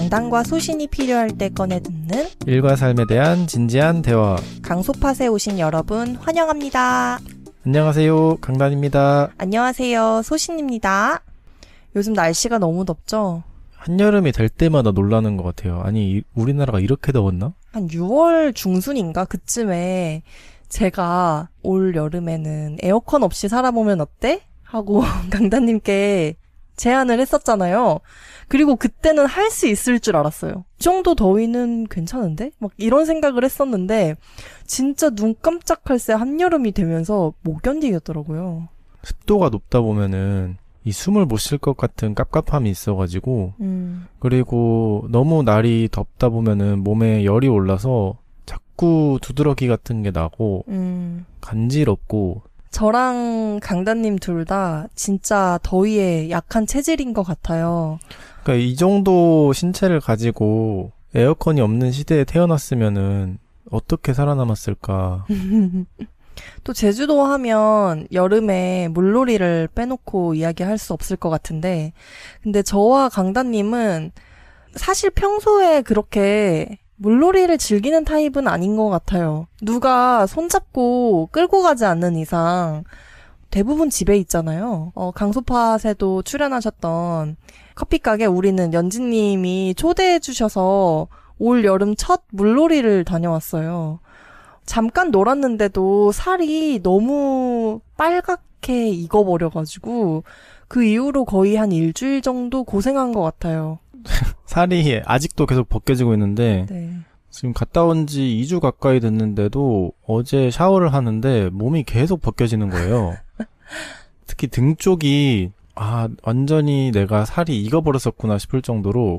강단과 소신이 필요할 때 꺼내 듣는 일과 삶에 대한 진지한 대화. 강소팟에 오신 여러분 환영합니다. 안녕하세요, 강단입니다. 안녕하세요, 소신입니다. 요즘 날씨가 너무 덥죠? 한여름이 될 때마다 놀라는 것 같아요. 아니, 우리나라가 이렇게 더웠나? 한 6월 중순인가 그쯤에 제가 올 여름에는 에어컨 없이 살아보면 어때? 하고 강단님께 제안을 했었잖아요. 그리고 그때는 할 수 있을 줄 알았어요. 이 정도 더위는 괜찮은데? 막 이런 생각을 했었는데 진짜 눈 깜짝할 새 한여름이 되면서 못 견디겠더라고요. 습도가 높다 보면은 이 숨을 못 쉴 것 같은 깝깝함이 있어가지고 그리고 너무 날이 덥다 보면은 몸에 열이 올라서 자꾸 두드러기 같은 게 나고 간지럽고. 저랑 강단님 둘 다 진짜 더위에 약한 체질인 것 같아요. 그러니까 이 정도 신체를 가지고 에어컨이 없는 시대에 태어났으면은 어떻게 살아남았을까. 또 제주도 하면 여름에 물놀이를 빼놓고 이야기할 수 없을 것 같은데, 근데 저와 강단님은 사실 평소에 그렇게 물놀이를 즐기는 타입은 아닌 것 같아요. 누가 손잡고 끌고 가지 않는 이상 대부분 집에 있잖아요. 강소팟에도 출연하셨던 커피가게 우리는 연지님이 초대해 주셔서 올 여름 첫 물놀이를 다녀왔어요. 잠깐 놀았는데도 살이 너무 빨갛게 익어버려가지고 그 이후로 거의 한 일주일 정도 고생한 것 같아요. 살이 아직도 계속 벗겨지고 있는데 네. 지금 갔다 온 지 2주 가까이 됐는데도 어제 샤워를 하는데 몸이 계속 벗겨지는 거예요. 특히 등 쪽이 완전히 내가 살이 익어버렸었구나 싶을 정도로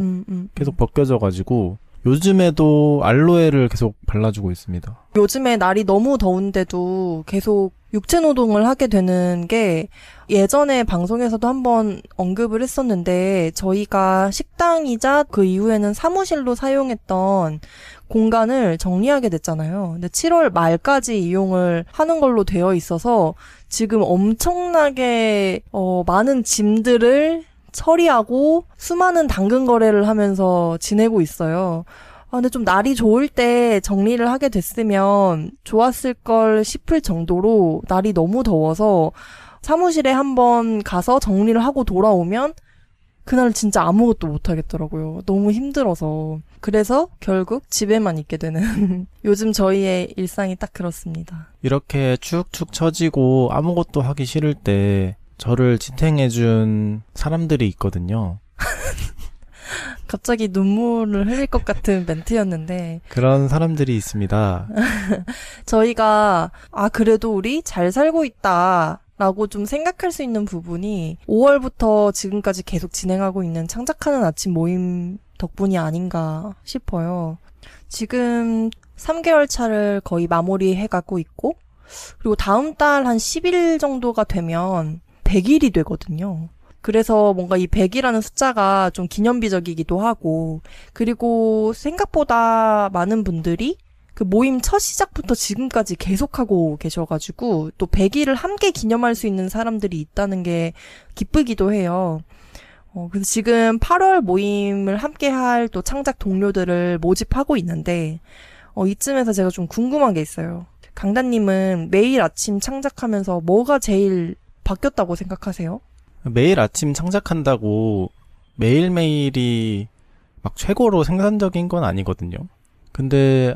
계속 벗겨져가지고 요즘에도 알로에를 계속 발라주고 있습니다. 요즘에 날이 너무 더운데도 계속 육체노동을 하게 되는 게 예전에 방송에서도 한번 언급을 했었는데 저희가 식당이자 그 이후에는 사무실로 사용했던 공간을 정리하게 됐잖아요. 근데 7월 말까지 이용을 하는 걸로 되어 있어서 지금 엄청나게 많은 짐들을 처리하고 수많은 당근 거래를 하면서 지내고 있어요. 근데 좀 날이 좋을 때 정리를 하게 됐으면 좋았을 걸 싶을 정도로 날이 너무 더워서 사무실에 한번 가서 정리를 하고 돌아오면 그날 진짜 아무것도 못 하겠더라고요. 너무 힘들어서. 그래서 결국 집에만 있게 되는 요즘 저희의 일상이 딱 그렇습니다. 이렇게 축축 처지고 아무것도 하기 싫을 때 저를 지탱해준 사람들이 있거든요. 갑자기 눈물을 흘릴 것 같은 멘트였는데 그런 사람들이 있습니다. 저희가 그래도 우리 잘 살고 있다 라고 좀 생각할 수 있는 부분이 5월부터 지금까지 계속 진행하고 있는 창작하는 아침 모임 덕분이 아닌가 싶어요. 지금 3개월 차를 거의 마무리해가고 있고 그리고 다음 달 한 10일 정도가 되면 100일이 되거든요. 그래서 뭔가 이 100이라는 숫자가 좀 기념비적이기도 하고 그리고 생각보다 많은 분들이 그 모임 첫 시작부터 지금까지 계속하고 계셔가지고 또 100일을 함께 기념할 수 있는 사람들이 있다는 게 기쁘기도 해요. 그래서 지금 8월 모임을 함께 할 또 창작 동료들을 모집하고 있는데 이쯤에서 제가 좀 궁금한 게 있어요. 강단님은 매일 아침 창작하면서 뭐가 제일 바뀌었다고 생각하세요? 매일 아침 창작한다고 매일매일이 막 최고로 생산적인 건 아니거든요. 근데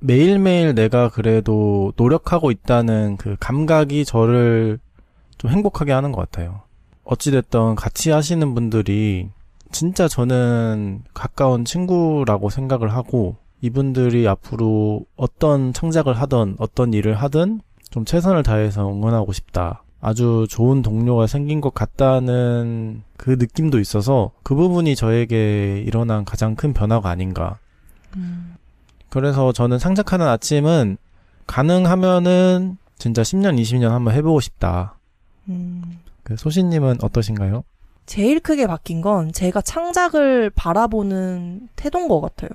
매일매일 내가 그래도 노력하고 있다는 그 감각이 저를 좀 행복하게 하는 것 같아요. 어찌됐든 같이 하시는 분들이 진짜 저는 가까운 친구라고 생각을 하고 이분들이 앞으로 어떤 창작을 하든 어떤 일을 하든 좀 최선을 다해서 응원하고 싶다. 아주 좋은 동료가 생긴 것 같다는 그 느낌도 있어서 그 부분이 저에게 일어난 가장 큰 변화가 아닌가. 그래서 저는 창작하는 아침은 가능하면은 진짜 10년, 20년 한번 해보고 싶다. 소신님은 어떠신가요? 제일 크게 바뀐 건 제가 창작을 바라보는 태도인 것 같아요.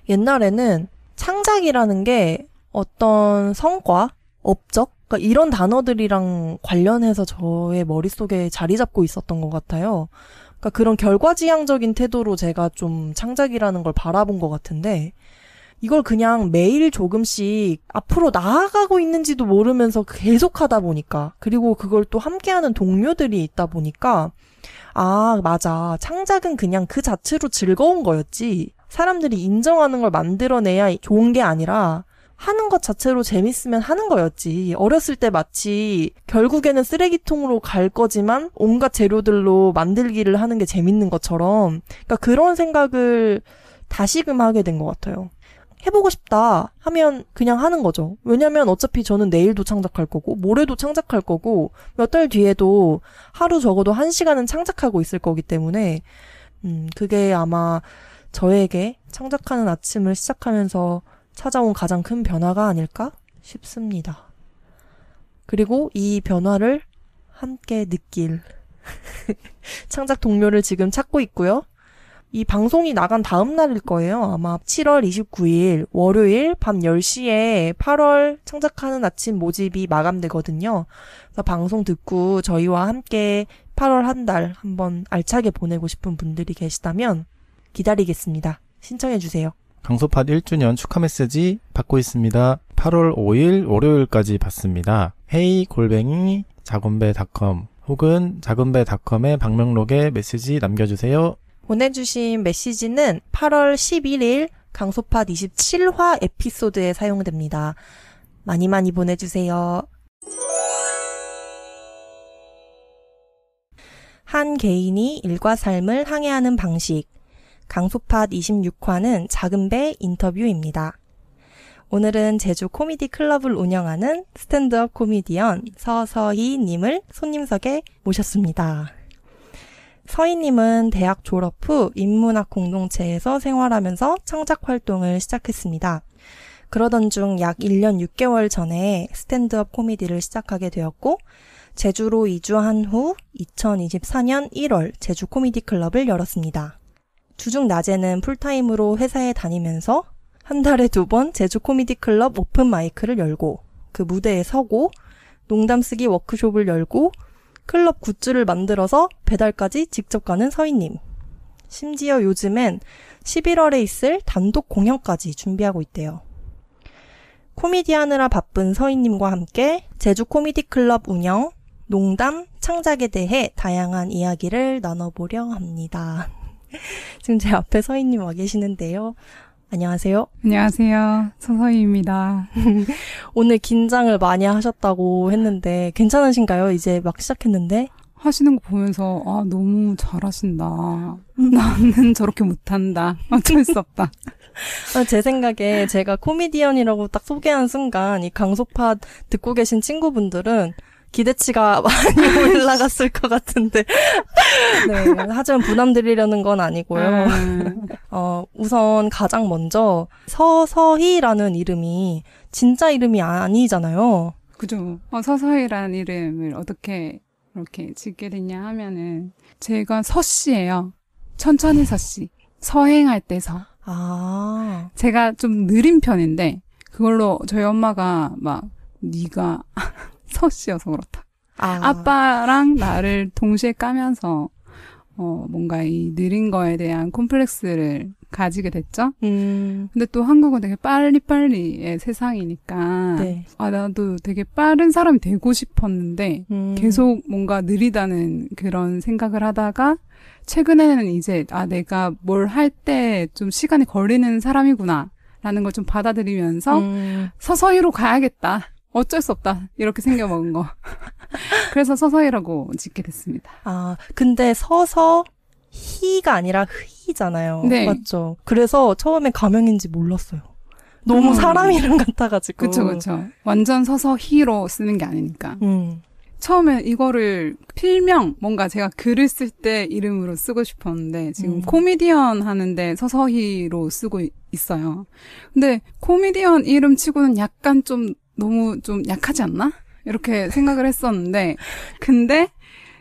옛날에는 창작이라는 게 어떤 성과, 업적, 그러니까 이런 단어들이랑 관련해서 저의 머릿속에 자리 잡고 있었던 것 같아요. 그러니까 그러니까 그런 결과지향적인 태도로 제가 좀 창작이라는 걸 바라본 것 같은데 이걸 그냥 매일 조금씩 앞으로 나아가고 있는지도 모르면서 계속 하다 보니까 그리고 그걸 또 함께하는 동료들이 있다 보니까 아, 맞아. 창작은 그냥 그 자체로 즐거운 거였지. 사람들이 인정하는 걸 만들어내야 좋은 게 아니라 하는 것 자체로 재밌으면 하는 거였지. 어렸을 때 마치 결국에는 쓰레기통으로 갈 거지만 온갖 재료들로 만들기를 하는 게 재밌는 것처럼 그러니까 그런 생각을 다시금 하게 된 것 같아요. 해보고 싶다 하면 그냥 하는 거죠. 왜냐면 어차피 저는 내일도 창작할 거고 모레도 창작할 거고 몇 달 뒤에도 하루 적어도 1시간은 창작하고 있을 거기 때문에 그게 아마 저에게 창작하는 아침을 시작하면서 찾아온 가장 큰 변화가 아닐까 싶습니다. 그리고 이 변화를 함께 느낄 창작 동료를 지금 찾고 있고요. 이 방송이 나간 다음 날일 거예요. 아마 7월 29일 월요일 밤 10시에 8월 창작하는 아침 모집이 마감되거든요. 그래서 방송 듣고 저희와 함께 8월 한 달 한번 알차게 보내고 싶은 분들이 계시다면 기다리겠습니다. 신청해주세요. 강소팟 1주년 축하 메시지 받고 있습니다. 8월 5일 월요일까지 받습니다. hey@자군배.com 혹은 자군배.com의 방명록에 메시지 남겨주세요. 보내주신 메시지는 8월 11일 강소팟 27화 에피소드에 사용됩니다. 많이 많이 보내주세요. 한 개인이 일과 삶을 항해하는 방식. 강소팟 26화는 작은배 인터뷰입니다. 오늘은 제주 코미디 클럽을 운영하는 스탠드업 코미디언 서서희님을 손님석에 모셨습니다. 서희님은 대학 졸업 후 인문학 공동체에서 생활하면서 창작 활동을 시작했습니다. 그러던 중 약 1년 6개월 전에 스탠드업 코미디를 시작하게 되었고 제주로 이주한 후 2024년 1월 제주 코미디 클럽을 열었습니다. 주중 낮에는 풀타임으로 회사에 다니면서 한 달에 2번 제주 코미디 클럽 오픈 마이크를 열고 그 무대에 서고 농담 쓰기 워크숍을 열고 클럽 굿즈를 만들어서 배달까지 직접 가는 서희님. 심지어 요즘엔 11월에 있을 단독 공연까지 준비하고 있대요. 코미디 하느라 바쁜 서희님과 함께 제주 코미디 클럽 운영, 농담, 창작에 대해 다양한 이야기를 나눠보려 합니다. 지금 제 앞에 서희님 와 계시는데요. 안녕하세요. 안녕하세요. 서서희입니다. 오늘 긴장을 많이 하셨다고 했는데 괜찮으신가요? 이제 막 시작했는데. 하시는 거 보면서 아 너무 잘하신다. 나는 저렇게 못한다. 어쩔 수 없다. 제 생각에 제가 코미디언이라고 딱 소개한 순간 이 강소팟 듣고 계신 친구분들은 기대치가 많이 올라갔을 것 같은데. 네, 하지만 부담 드리려는 건 아니고요. 우선 가장 먼저 서서희라는 이름이 진짜 이름이 아니잖아요. 그죠. 서서희라는 이름을 어떻게 이렇게 짓게 됐냐 하면은 제가 서씨예요. 천천히 서씨. 서행할 때 서. 아. 제가 좀 느린 편인데 그걸로 저희 엄마가 막 네가 서씨여서 그렇다. 아빠랑 나를 동시에 까면서 뭔가 이 느린 거에 대한 콤플렉스를 가지게 됐죠. 근데 또 한국은 되게 빨리빨리의 세상이니까 네. 나도 되게 빠른 사람이 되고 싶었는데 계속 뭔가 느리다는 그런 생각을 하다가 최근에는 이제 내가 뭘 할 때 좀 시간이 걸리는 사람이구나 라는 걸 좀 받아들이면서 서서히로 가야겠다. 어쩔 수 없다. 이렇게 생겨먹은 거. 그래서 서서히라고 짓게 됐습니다. 근데 서서히가 아니라 흐이잖아요. 네. 맞죠? 그래서 처음에 가명인지 몰랐어요. 너무 사람 이름 같아가지고. 그쵸. 완전 서서히로 쓰는 게 아니니까. 처음에 이거를 필명, 뭔가 제가 글을 쓸 때 이름으로 쓰고 싶었는데 지금 코미디언 하는데 서서히로 쓰고 있어요. 근데 코미디언 이름 치고는 약간 좀 너무 좀 약하지 않나? 이렇게 생각을 했었는데 근데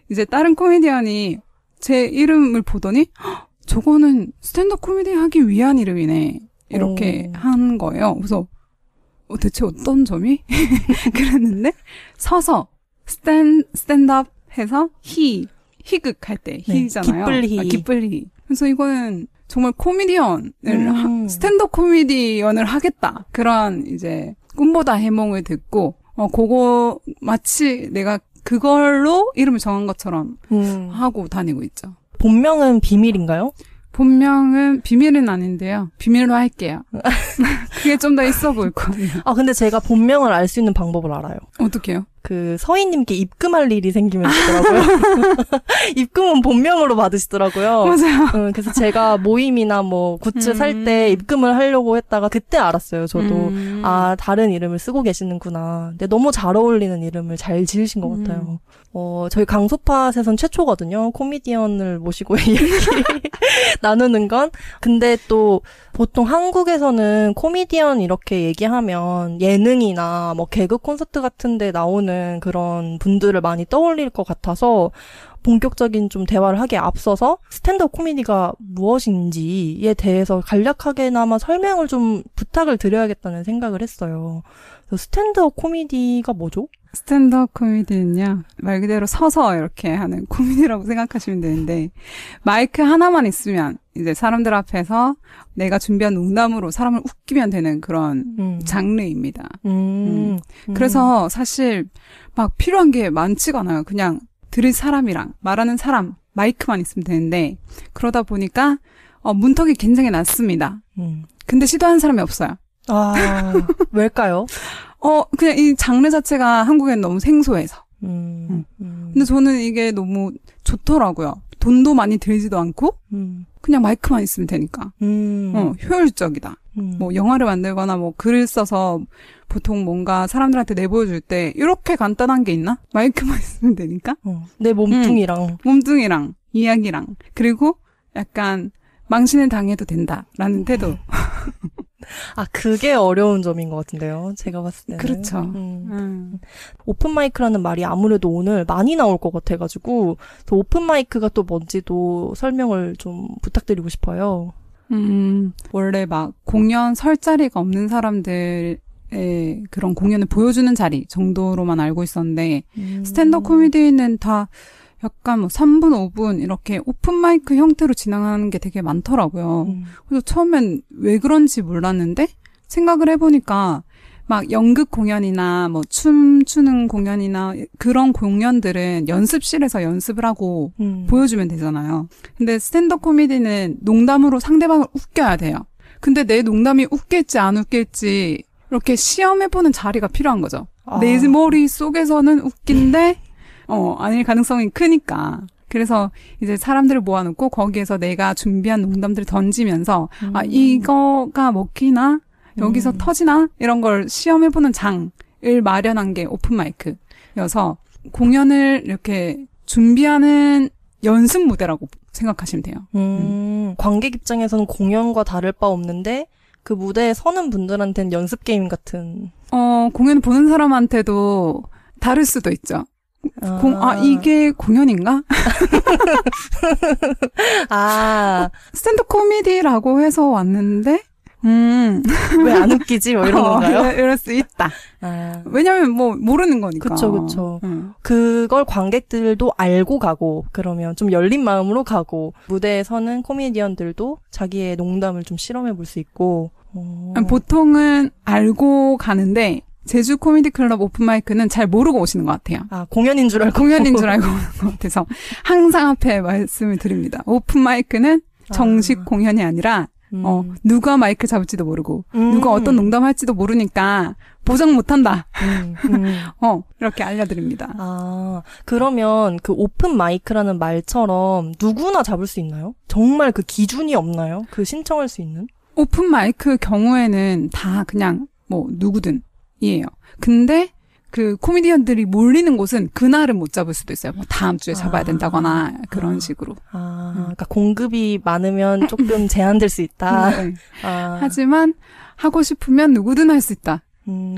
이제 다른 코미디언이 제 이름을 보더니 저거는 스탠드업 코미디 하기 위한 이름이네. 이렇게 한 거예요. 그래서 대체 어떤 점이? 그랬는데 서서 스탠드업 해서 희극할 때 네, 희잖아요. 기쁠희. 기쁠희. 그래서 이거는 정말 코미디언을 스탠드업 코미디언을 하겠다. 그런 이제 꿈보다 해몽을 듣고 그거 마치 내가 그걸로 이름을 정한 것처럼 하고 다니고 있죠. 본명은 비밀인가요? 본명은 비밀은 아닌데요. 비밀로 할게요. 그게 좀 더 있어 보일 거예요. 아, 근데 제가 본명을 알 수 있는 방법을 알아요. 어떻게요? 그 서희님께 입금할 일이 생기면 있더라고요. 입금은 본명으로 받으시더라고요. 맞아요. 그래서 제가 모임이나 뭐 굿즈 살 때 입금을 하려고 했다가 그때 알았어요. 저도 아, 다른 이름을 쓰고 계시는구나. 근데 너무 잘 어울리는 이름을 잘 지으신 것 같아요. 저희 강소팟에선 최초거든요. 코미디언을 모시고 이야기 나누는 건. 근데 또 보통 한국에서는 코미디언 이렇게 얘기하면 예능이나 뭐 개그 콘서트 같은 데 나오는 그런 분들을 많이 떠올릴 것 같아서 본격적인 좀 대화를 하기에 앞서서 스탠드업 코미디가 무엇인지에 대해서 간략하게나마 설명을 좀 부탁을 드려야겠다는 생각을 했어요. 그래서 스탠드업 코미디가 뭐죠? 스탠드업 코미디는요, 말 그대로 서서 이렇게 하는 코미디라고 생각하시면 되는데, 마이크 하나만 있으면 이제 사람들 앞에서 내가 준비한 농담으로 사람을 웃기면 되는 그런 장르입니다. 그래서 사실 막 필요한 게 많지가 않아요. 그냥 들을 사람이랑 말하는 사람, 마이크만 있으면 되는데, 그러다 보니까 문턱이 굉장히 낮습니다. 근데 시도하는 사람이 없어요. 아, 왜일까요? 그냥 이 장르 자체가 한국엔 너무 생소해서. 근데 저는 이게 너무 좋더라고요. 돈도 많이 들지도 않고, 그냥 마이크만 있으면 되니까. 효율적이다. 뭐, 영화를 만들거나 뭐, 글을 써서 보통 뭔가 사람들한테 내보여줄 때, 이렇게 간단한 게 있나? 마이크만 있으면 되니까. 내 몸뚱이랑. 몸뚱이랑, 이야기랑. 그리고 약간, 망신을 당해도 된다라는 태도. 아, 그게 어려운 점인 것 같은데요. 제가 봤을 때는. 그렇죠. 오픈마이크라는 말이 아무래도 오늘 많이 나올 것 같아가지고, 오픈마이크가 또 뭔지도 설명을 좀 부탁드리고 싶어요. 원래 막 공연 설 자리가 없는 사람들의 그런 공연을 보여주는 자리 정도로만 알고 있었는데, 스탠드업 코미디는 다 약간 뭐 3분, 5분 이렇게 오픈마이크 형태로 진행하는 게 되게 많더라고요. 그래서 처음엔 왜 그런지 몰랐는데 생각을 해보니까 막 연극 공연이나 뭐 춤추는 공연이나 그런 공연들은 연습실에서 연습을 하고 보여주면 되잖아요. 근데 스탠드업 코미디는 농담으로 상대방을 웃겨야 돼요. 근데 내 농담이 웃길지 안 웃길지 이렇게 시험해보는 자리가 필요한 거죠. 내 머릿속에서는 웃긴데 아닐 가능성이 크니까. 그래서 이제 사람들을 모아놓고 거기에서 내가 준비한 농담들을 던지면서 이거가 먹히나? 여기서 터지나? 이런 걸 시험해보는 장을 마련한 게 오픈마이크여서 공연을 이렇게 준비하는 연습 무대라고 생각하시면 돼요. 관객 입장에서는 공연과 다를 바 없는데 그 무대에 서는 분들한테는 연습 게임 같은. 공연 보는 사람한테도 다를 수도 있죠. 이게 공연인가? 스탠드업 코미디라고 해서 왔는데, 왜 안 웃기지? 뭐 이런 건가요? 이럴 수 있다. 왜냐면 뭐, 모르는 거니까. 그쵸. 그걸 관객들도 알고 가고, 그러면 좀 열린 마음으로 가고, 무대에 서는 코미디언들도 자기의 농담을 좀 실험해 볼 수 있고, 보통은 알고 가는데, 제주 코미디 클럽 오픈마이크는 잘 모르고 오시는 것 같아요. 공연인 줄 알고. 공연인 줄 알고 오는 것 같아서 항상 앞에 말씀을 드립니다. 오픈마이크는 정식 공연이 아니라 누가 마이크 잡을지도 모르고 누가 어떤 농담할지도 모르니까 보장 못한다. 이렇게 알려드립니다. 그러면 그 오픈마이크라는 말처럼 누구나 잡을 수 있나요? 정말 그 기준이 없나요? 그 신청할 수 있는? 오픈마이크 경우에는 다 그냥 뭐 누구든 이에요. 근데 그 코미디언들이 몰리는 곳은 그날은 못 잡을 수도 있어요. 뭐 다음 주에 잡아야 된다거나 그런 식으로. 그러니까 공급이 많으면 조금 제한될 수 있다. 네. 하지만 하고 싶으면 누구든 할 수 있다.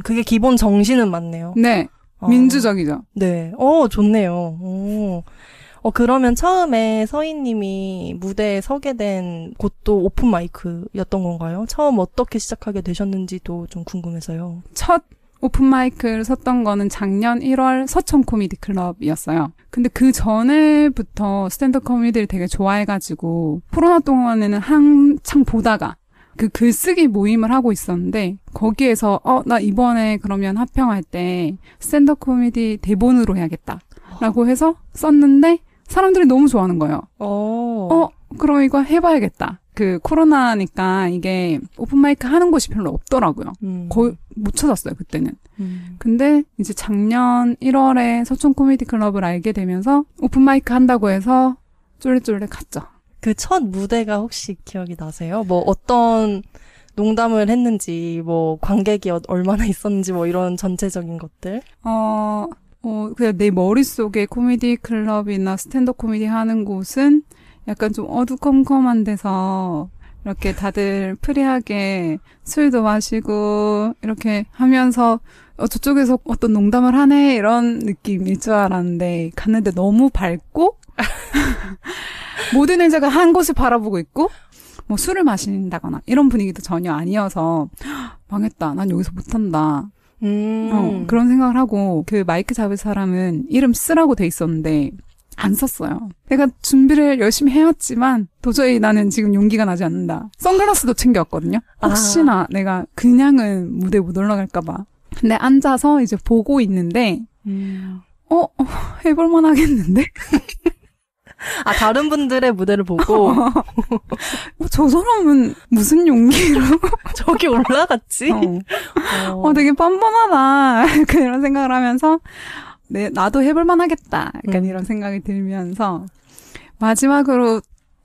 그게 기본 정신은 맞네요. 네. 민주적이죠. 네. 좋네요. 그러면 처음에 서희님이 무대에 서게 된 곳도 오픈마이크였던 건가요? 처음 어떻게 시작하게 되셨는지도 좀 궁금해서요. 첫 오픈마이크를 섰던 거는 작년 1월 서천 코미디 클럽이었어요. 근데 그 전에부터 스탠드업 코미디를 되게 좋아해가지고 코로나 동안에는 한창 보다가 그 글쓰기 모임을 하고 있었는데 거기에서 나 이번에 그러면 합평할 때 스탠드업 코미디 대본으로 해야겠다라고 해서 썼는데 사람들이 너무 좋아하는 거예요. 그럼 이거 해봐야겠다. 그 코로나니까 이게 오픈마이크 하는 곳이 별로 없더라고요. 거의 못 찾았어요, 그때는. 근데 이제 작년 1월에 서촌 코미디 클럽을 알게 되면서 오픈마이크 한다고 해서 쫄래쫄래 갔죠. 그 첫 무대가 혹시 기억이 나세요? 뭐 어떤 농담을 했는지, 뭐 관객이 얼마나 있었는지, 뭐 이런 전체적인 것들? 그냥 내 머릿속에 코미디 클럽이나 스탠드업 코미디 하는 곳은 약간 좀 어두컴컴한 데서 이렇게 다들 프리하게 술도 마시고 이렇게 하면서 저쪽에서 어떤 농담을 하네 이런 느낌일 줄 알았는데 갔는데 너무 밝고 모든 의자가 한 곳을 바라보고 있고 뭐 술을 마신다거나 이런 분위기도 전혀 아니어서 망했다. 난 여기서 못한다. 그런 생각을 하고 그 마이크 잡을 사람은 이름 쓰라고 돼 있었는데 안 썼어요. 내가 준비를 열심히 해왔지만 도저히 나는 지금 용기가 나지 않는다. 선글라스도 챙겨왔거든요. 혹시나 내가 그냥은 무대 못 올라갈까 봐. 근데 앉아서 이제 보고 있는데 해볼만 하겠는데? 다른 분들의 무대를 보고 저 사람은 무슨 용기로 저기 올라갔지? 되게 뻔뻔하다. 약간 이런 생각을 하면서 나도 해볼만 하겠다. 약간 이런 생각이 들면서 마지막으로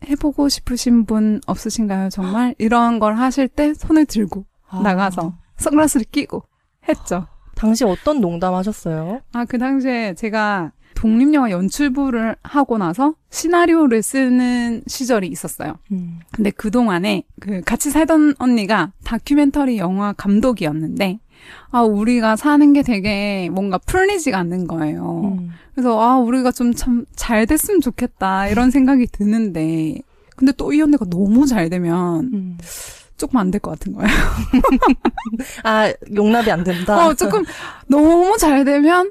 해보고 싶으신 분 없으신가요? 정말 이런 걸 하실 때 손을 들고 나가서 선글라스를 끼고 했죠. 당시 어떤 농담 하셨어요? 그 당시에 제가 독립영화 연출부를 하고 나서 시나리오를 쓰는 시절이 있었어요. 근데 그동안에 같이 살던 언니가 다큐멘터리 영화 감독이었는데 우리가 사는 게 되게 뭔가 풀리지가 않는 거예요. 그래서 우리가 좀 참 잘 됐으면 좋겠다 이런 생각이 드는데 근데 또 이 언니가 너무 잘 되면 조금 안 될 것 같은 거예요. 용납이 안 된다. 조금 너무 잘 되면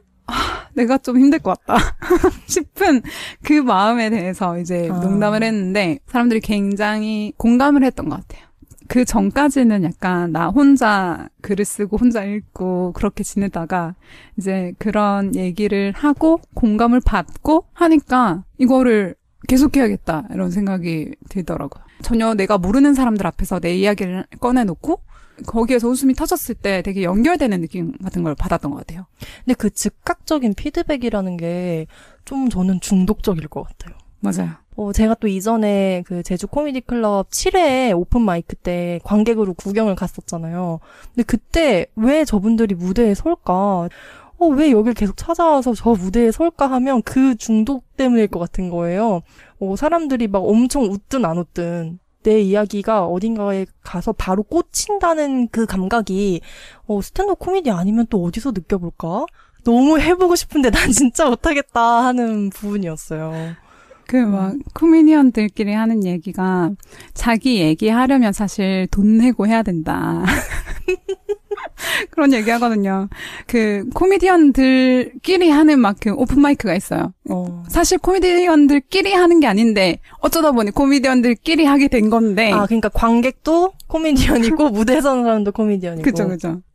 내가 좀 힘들 것 같다 싶은 그 마음에 대해서 이제 농담을 했는데 사람들이 굉장히 공감을 했던 것 같아요. 그 전까지는 약간 나 혼자 글을 쓰고 혼자 읽고 그렇게 지내다가 이제 그런 얘기를 하고 공감을 받고 하니까 이거를 계속해야겠다 이런 생각이 들더라고요. 전혀 내가 모르는 사람들 앞에서 내 이야기를 꺼내놓고 거기에서 웃음이 터졌을 때 되게 연결되는 느낌 같은 걸 받았던 것 같아요. 근데 그 즉각적인 피드백이라는 게 좀 저는 중독적일 것 같아요. 맞아요. 제가 또 이전에 그 제주 코미디 클럽 7회 오픈 마이크 때 관객으로 구경을 갔었잖아요. 근데 그때 왜 저분들이 무대에 설까? 왜 여길 계속 찾아와서 저 무대에 설까 하면 그 중독 때문일 것 같은 거예요. 사람들이 막 엄청 웃든 안 웃든 내 이야기가 어딘가에 가서 바로 꽂힌다는 그 감각이 스탠드업 코미디 아니면 또 어디서 느껴볼까? 너무 해보고 싶은데 난 진짜 못하겠다 하는 부분이었어요. 코미디언들끼리 하는 얘기가 자기 얘기하려면 사실 돈 내고 해야 된다. 그런 얘기 하거든요. 코미디언들끼리 하는 그 오픈마이크가 있어요. 사실 코미디언들끼리 하는 게 아닌데 어쩌다 보니 코미디언들끼리 하게 된 건데. 그러니까 관객도 코미디언이고 무대에 서는 사람도 코미디언이고. 그죠.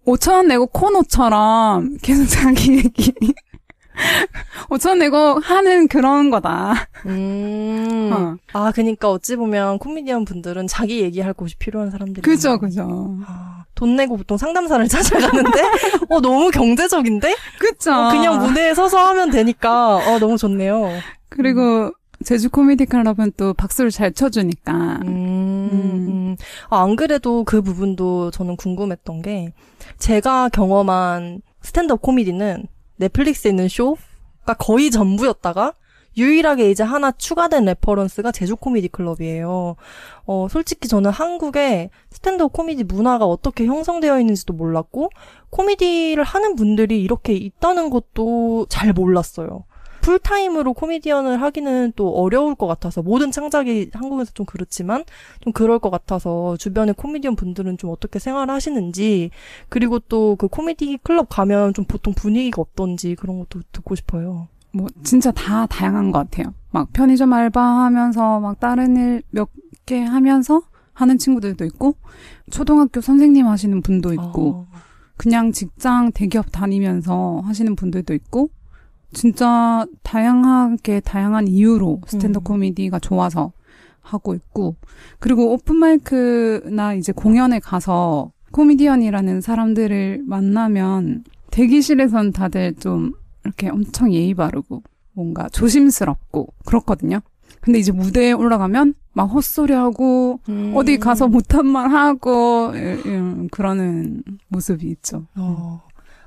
5,000원 내고 코너처럼 계속 자기 얘기. 5,000원 내고 하는 그런 거다. 그러니까 어찌 보면 코미디언 분들은 자기 얘기할 곳이 필요한 사람들이. 그죠. 돈 내고 보통 상담사를 찾아가는데, 너무 경제적인데? 그쵸. 그냥 무대에 서서 하면 되니까, 너무 좋네요. 그리고, 제주 코미디 클럽은 또 박수를 잘 쳐주니까. 안 그래도 그 부분도 저는 궁금했던 게, 제가 경험한 스탠드업 코미디는 넷플릭스에 있는 쇼가 거의 전부였다가, 유일하게 이제 하나 추가된 레퍼런스가 제주 코미디 클럽이에요. 솔직히 저는 한국의 스탠드업 코미디 문화가 어떻게 형성되어 있는지도 몰랐고, 코미디를 하는 분들이 이렇게 있다는 것도 잘 몰랐어요. 풀타임으로 코미디언을 하기는 또 어려울 것 같아서, 모든 창작이 한국에서 좀 그렇지만 좀 그럴 것 같아서 주변의 코미디언 분들은 좀 어떻게 생활을 하시는지, 그리고 또 그 코미디 클럽 가면 좀 보통 분위기가 어떤지 그런 것도 듣고 싶어요. 뭐 진짜 다 다양한 것 같아요. 막 편의점 알바하면서 막 다른 일 몇 개 하면서 하는 친구들도 있고 초등학교 선생님 하시는 분도 있고 그냥 직장 대기업 다니면서 하시는 분들도 있고 진짜 다양하게 다양한 이유로 스탠드업 코미디가 좋아서 하고 있고 그리고 오픈마이크나 이제 공연에 가서 코미디언이라는 사람들을 만나면 대기실에선 다들 좀 이렇게 엄청 예의 바르고 뭔가 조심스럽고 그렇거든요. 근데 이제 무대에 올라가면 막 헛소리하고 어디 가서 못한 말 하고 그러는 모습이 있죠.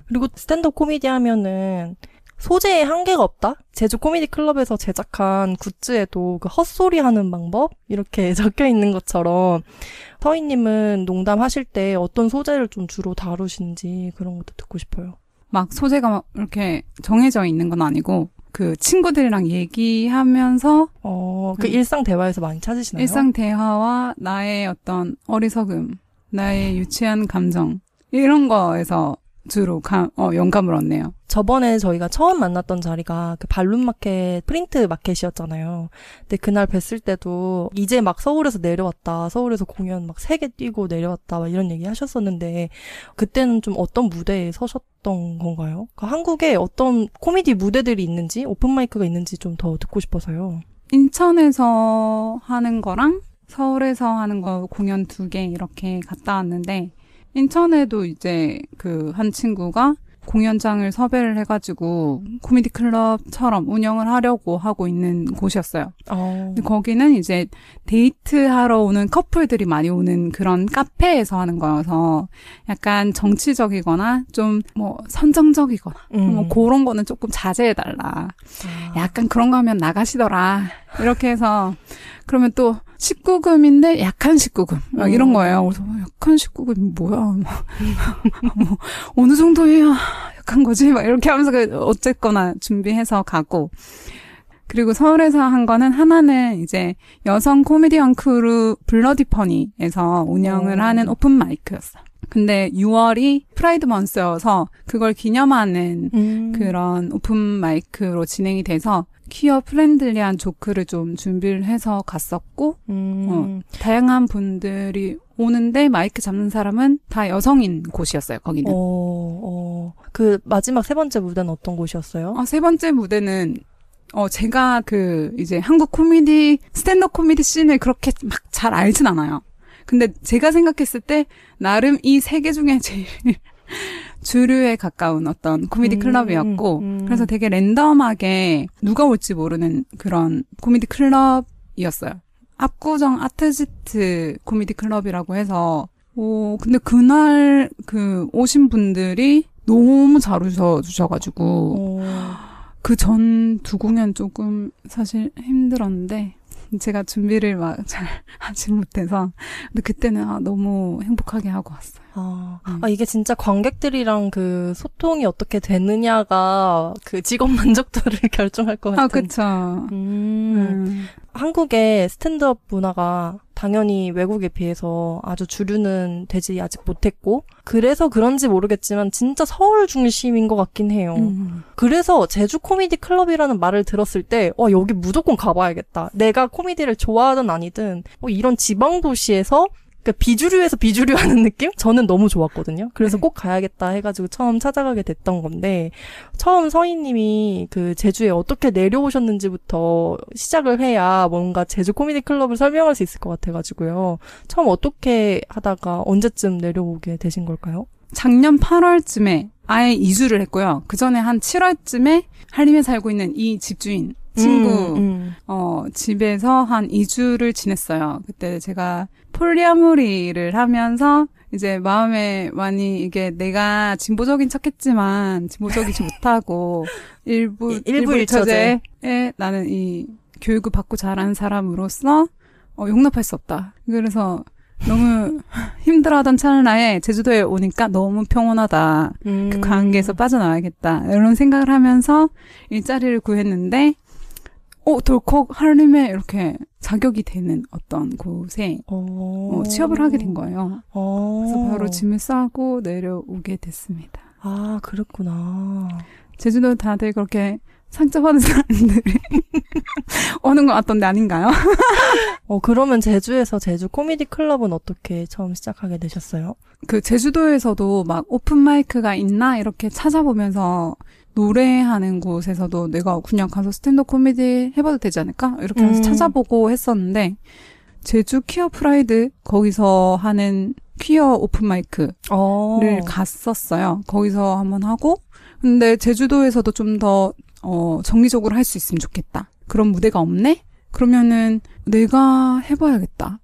그리고 스탠드업 코미디 하면은 소재에 한계가 없다? 제주 코미디 클럽에서 제작한 굿즈에도 그 헛소리 하는 방법? 이렇게 적혀 있는 것처럼 서희님은 농담하실 때 어떤 소재를 좀 주로 다루시는지 그런 것도 듣고 싶어요. 막 소재가 막 이렇게 정해져 있는 건 아니고 그 친구들이랑 얘기하면서 그 일상 대화에서 많이 찾으시나요? 일상 대화와 나의 어떤 어리석음, 나의 유치한 감정 이런 거에서 주로 영감을 얻네요. 저번에 저희가 처음 만났던 자리가 그 발룸 마켓, 프린트 마켓이었잖아요. 근데 그날 뵀을 때도 이제 막 서울에서 내려왔다. 서울에서 공연 막 3개 뛰고 내려왔다. 막 이런 얘기 하셨었는데 그때는 좀 어떤 무대에 서셨던 건가요? 그러니까 한국에 어떤 코미디 무대들이 있는지 오픈마이크가 있는지 좀 더 듣고 싶어서요. 인천에서 하는 거랑 서울에서 하는 거 공연 2개 이렇게 갔다 왔는데 인천에도 이제 그 한 친구가 공연장을 섭외를 해가지고 코미디 클럽처럼 운영을 하려고 하고 있는 곳이었어요. 근데 거기는 이제 데이트하러 오는 커플들이 많이 오는 그런 카페에서 하는 거여서 약간 정치적이거나 좀 뭐 선정적이거나 뭐 그런 거는 조금 자제해달라. 약간 그런 거 하면 나가시더라. 이렇게 해서 그러면 또 19금인데 약한 19금 막 이런 거예요. 그래서 약한 19금이 뭐야? 뭐 어느 정도예요? 약한 거지? 막 이렇게 하면서 어쨌거나 준비해서 가고 그리고 서울에서 한 거는 하나는 이제 여성 코미디언 크루 블러디 퍼니에서 운영을 하는 오픈 마이크였어요. 근데 6월이 프라이드 먼스여서 그걸 기념하는 그런 오픈 마이크로 진행이 돼서 퀴어 프렌들리한 조크를 좀 준비를 해서 갔었고 다양한 분들이 오는데 마이크 잡는 사람은 다 여성인 곳이었어요. 거기는. 그 마지막 3번째 무대는 어떤 곳이었어요? 3번째 무대는 제가 이제 한국 코미디 스탠드업 코미디 씬을 그렇게 막 잘 알진 않아요. 근데 제가 생각했을 때 나름 이 3개 중에 제일 주류에 가까운 어떤 코미디 클럽이었고 그래서 되게 랜덤하게 누가 올지 모르는 그런 코미디 클럽이었어요. 압구정 아트지트 코미디 클럽이라고 해서 근데 그날 오신 분들이 너무 잘 웃어주셔가지고 그 전 2공연 조금 사실 힘들었는데 제가 준비를 막 잘 하지 못해서 근데 그때는 너무 행복하게 하고 왔어요. 이게 진짜 관객들이랑 그 소통이 어떻게 되느냐가 그 직업 만족도를 결정할 것 같은. 그쵸. 한국의 스탠드업 문화가 당연히 외국에 비해서 아주 주류는 되지 아직 못했고 그래서 그런지 모르겠지만 진짜 서울 중심인 것 같긴 해요. 그래서 제주 코미디 클럽이라는 말을 들었을 때 여기 무조건 가봐야겠다. 내가 코미디를 좋아하든 아니든 이런 지방 도시에서 그러니까 비주류에서 비주류 하는 느낌? 저는 너무 좋았거든요. 그래서 꼭 가야겠다 해가지고 처음 찾아가게 됐던 건데 처음 서희님이 그 제주에 어떻게 내려오셨는지부터 시작을 해야 뭔가 제주 코미디 클럽을 설명할 수 있을 것 같아가지고요. 처음 어떻게 하다가 언제쯤 내려오게 되신 걸까요? 작년 8월쯤에 아예 이주를 했고요. 그 전에 한 7월쯤에 한림에 살고 있는 이 집주인 친구 집에서 한 2주를 지냈어요. 그때 제가 폴리아모리를 하면서 이제 마음에 많이 이게 내가 진보적인 척했지만 진보적이지 못하고 일부일처제에 나는 이 교육을 받고 자란 사람으로서 용납할 수 없다. 그래서 너무 힘들어하던 찰나에 제주도에 오니까 너무 평온하다. 그 관계에서 빠져나와야겠다. 이런 생각을 하면서 일자리를 구했는데 덜컥 한림에 이렇게 자격이 되는 어떤 곳에 취업을 하게 된 거예요. 그래서 바로 짐을 싸고 내려오게 됐습니다. 그렇구나. 제주도 다들 그렇게 상처받은 사람들이 오는 것 같던데 아닌가요? 그러면 제주에서 제주 코미디 클럽은 어떻게 처음 시작하게 되셨어요? 그 제주도에서도 막 오픈 마이크가 있나 이렇게 찾아보면서 노래하는 곳에서도 내가 그냥 가서 스탠드업 코미디 해봐도 되지 않을까? 이렇게 해서 찾아보고 했었는데 제주 퀴어 프라이드 거기서 하는 퀴어 오픈 마이크를 갔었어요. 거기서 한번 하고 근데 제주도에서도 좀 더 정기적으로 할 수 있으면 좋겠다. 그런 무대가 없네? 그러면은 내가 해봐야겠다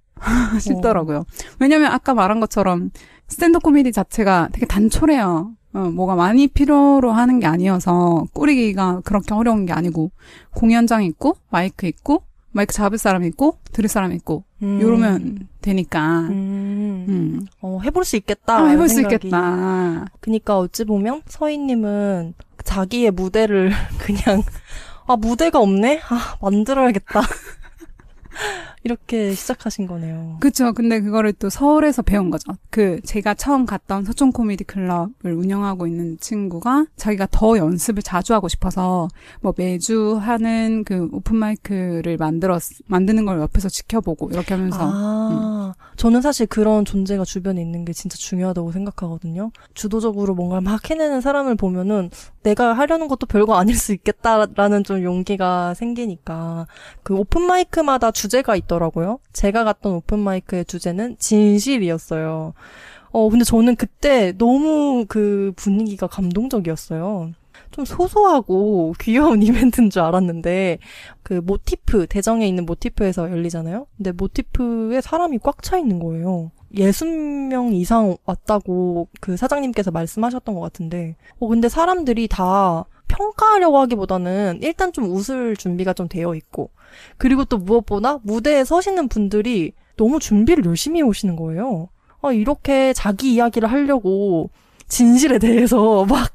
싶더라고요. 왜냐면 아까 말한 것처럼 스탠드업 코미디 자체가 되게 단촐해요. 뭐가 많이 필요로 하는 게 아니어서 꾸리기가 그렇게 어려운 게 아니고 공연장 있고 마이크 있고 마이크 잡을 사람 있고 들을 사람 있고 이러면 되니까 해볼 수 있겠다. 해볼 수 있겠다. 그러니까 어찌 보면 서희님은 자기의 무대를 그냥 무대가 없네? 만들어야겠다. 이렇게 시작하신 거네요. 그쵸. 근데 그거를 또 서울에서 배운 거죠. 제가 처음 갔던 서촌 코미디 클럽을 운영하고 있는 친구가 자기가 더 연습을 자주 하고 싶어서 뭐 매주 하는 그 오픈마이크를 만드는 걸 옆에서 지켜보고 이렇게 하면서. 저는 사실 그런 존재가 주변에 있는 게 진짜 중요하다고 생각하거든요. 주도적으로 뭔가를 막 해내는 사람을 보면은 내가 하려는 것도 별거 아닐 수 있겠다라는 좀 용기가 생기니까 그 오픈마이크마다 주제가 있더라고요. 제가 갔던 오픈마이크의 주제는 진실이었어요. 근데 저는 그때 너무 그 분위기가 감동적이었어요. 좀 소소하고 귀여운 이벤트인 줄 알았는데 그 모티프, 대정에 있는 모티프에서 열리잖아요. 근데 모티프에 사람이 꽉 차 있는 거예요. 60명 이상 왔다고 그 사장님께서 말씀하셨던 것 같은데 근데 사람들이 다 평가하려고 하기보다는 일단 좀 웃을 준비가 좀 되어 있고 그리고 또 무엇보다 무대에 서시는 분들이 너무 준비를 열심히 해오시는 거예요. 이렇게 자기 이야기를 하려고 진실에 대해서 막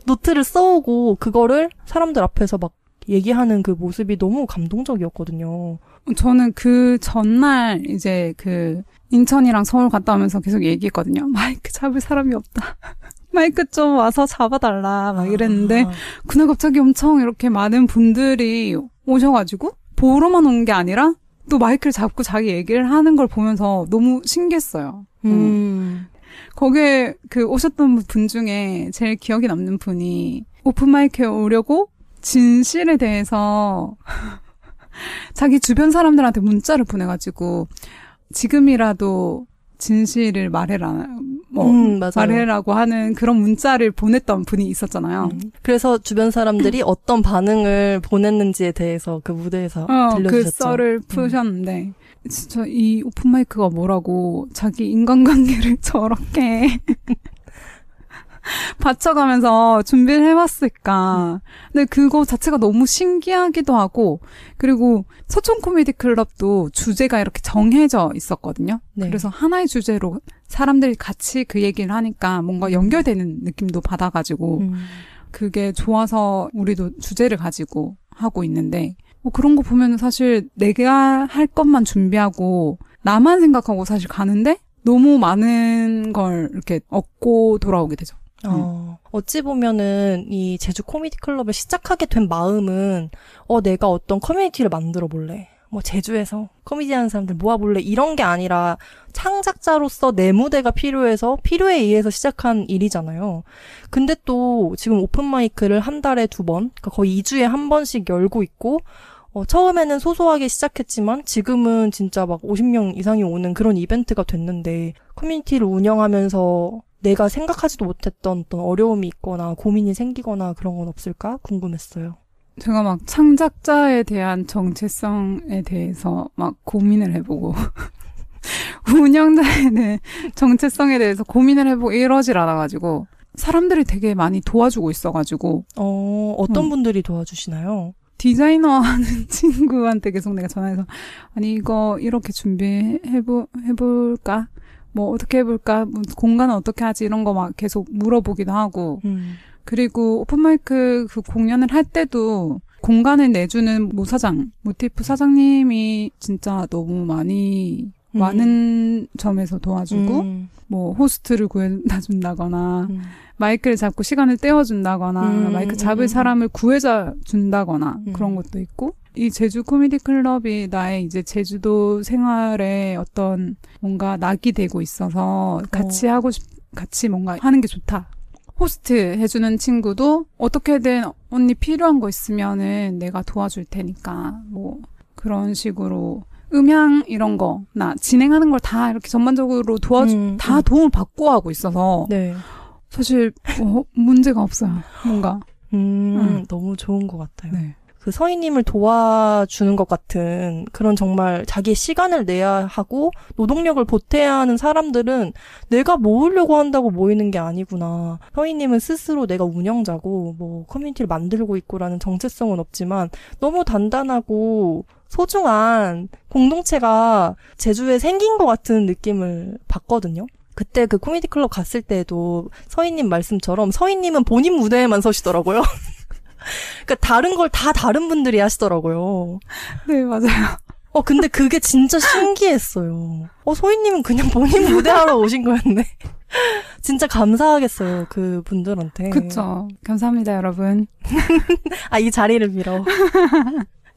노트를 써오고 그거를 사람들 앞에서 막 얘기하는 그 모습이 너무 감동적이었거든요. 저는 그 전날 이제 그 인천이랑 서울 갔다 오면서 계속 얘기했거든요. 마이크 잡을 사람이 없다. 마이크 좀 와서 잡아달라 막 이랬는데 그날 갑자기 엄청 이렇게 많은 분들이 오셔가지고 보러만 온 게 아니라 또 마이크를 잡고 자기 얘기를 하는 걸 보면서 너무 신기했어요. 거기에 그 오셨던 분 중에 제일 기억에 남는 분이 오픈마이크에 오려고 진실에 대해서 자기 주변 사람들한테 문자를 보내가지고 지금이라도 진실을 말해라, 말해라고 하는 그런 문자를 보냈던 분이 있었잖아요. 그래서 주변 사람들이 어떤 반응을 보냈는지에 대해서 그 무대에서 들려주셨죠. 그 썰을 푸셨는데 진짜 이 오픈마이크가 뭐라고 자기 인간관계를 저렇게 받쳐가면서 준비를 해봤을까. 근데 그거 자체가 너무 신기하기도 하고 그리고 서촌 코미디 클럽도 주제가 이렇게 정해져 있었거든요. 네. 그래서 하나의 주제로 사람들이 같이 그 얘기를 하니까 뭔가 연결되는 느낌도 받아가지고 그게 좋아서 우리도 주제를 가지고 하고 있는데 그런 거 보면 사실 내가 할 것만 준비하고 나만 생각하고 사실 가는데 너무 많은 걸 이렇게 얻고 돌아오게 되죠. 어찌 보면은 이 제주 코미디 클럽을 시작하게 된 마음은 내가 어떤 커뮤니티를 만들어 볼래. 뭐 제주에서 코미디 하는 사람들 모아볼래. 이런 게 아니라 창작자로서 내 무대가 필요해서 필요에 의해서 시작한 일이잖아요. 근데 또 지금 오픈마이크를 한 달에 2번, 그러니까 거의 2주에 한 번씩 열고 있고 처음에는 소소하게 시작했지만 지금은 진짜 막 50명 이상이 오는 그런 이벤트가 됐는데 커뮤니티를 운영하면서 내가 생각하지도 못했던 어떤 어려움이 있거나 고민이 생기거나 그런 건 없을까 궁금했어요. 제가 막 창작자에 대한 정체성에 대해서 막 고민을 해보고 운영자에 대한 정체성에 대해서 고민을 해보고 이러질 않아가지고 사람들이 되게 많이 도와주고 있어가지고 어떤 분들이 도와주시나요? 디자이너 하는 친구한테 계속 내가 전화해서 아니 이거 이렇게 준비해볼까? 뭐 어떻게 해볼까? 뭐 공간은 어떻게 하지? 이런 거 막 계속 물어보기도 하고 그리고 오픈마이크 그 공연을 할 때도 공간을 내주는 모티프 사장님이 진짜 너무 많이 많은 점에서 도와주고 뭐 호스트를 구해다 준다거나 마이크를 잡고 시간을 떼어준다거나 마이크 잡을 사람을 구해자 준다거나 그런 것도 있고 이 제주 코미디 클럽이 나의 이제 제주도 생활에 어떤 뭔가 낙이 되고 있어서 같이 뭔가 하는 게 좋다. 호스트 해주는 친구도 어떻게든 언니 필요한 거 있으면은 내가 도와줄 테니까 뭐 그런 식으로 음향 이런 거 나 진행하는 걸 다 이렇게 전반적으로 다 도움을 받고 하고 있어서 네. 사실 문제가 없어요. 뭔가 너무 좋은 것 같아요. 네. 그 서희님을 도와주는 것 같은 그런 정말 자기의 시간을 내야 하고 노동력을 보태야 하는 사람들은 내가 모으려고 한다고 모이는 게 아니구나. 서희님은 스스로 내가 운영자고 뭐 커뮤니티를 만들고 있고라는 정체성은 없지만 너무 단단하고 소중한 공동체가 제주에 생긴 것 같은 느낌을 받거든요. 그때 그 코미디 클럽 갔을 때도 서희님 말씀처럼 서희님은 본인 무대에만 서시더라고요. 그러니까 다른 걸 다 다른 분들이 하시더라고요. 네, 맞아요. 근데 그게 진짜 신기했어요. 서희님은 그냥 본인 무대하러 오신 거였네. 진짜 감사하겠어요, 그 분들한테. 그쵸. 감사합니다, 여러분. 이 자리를 빌어.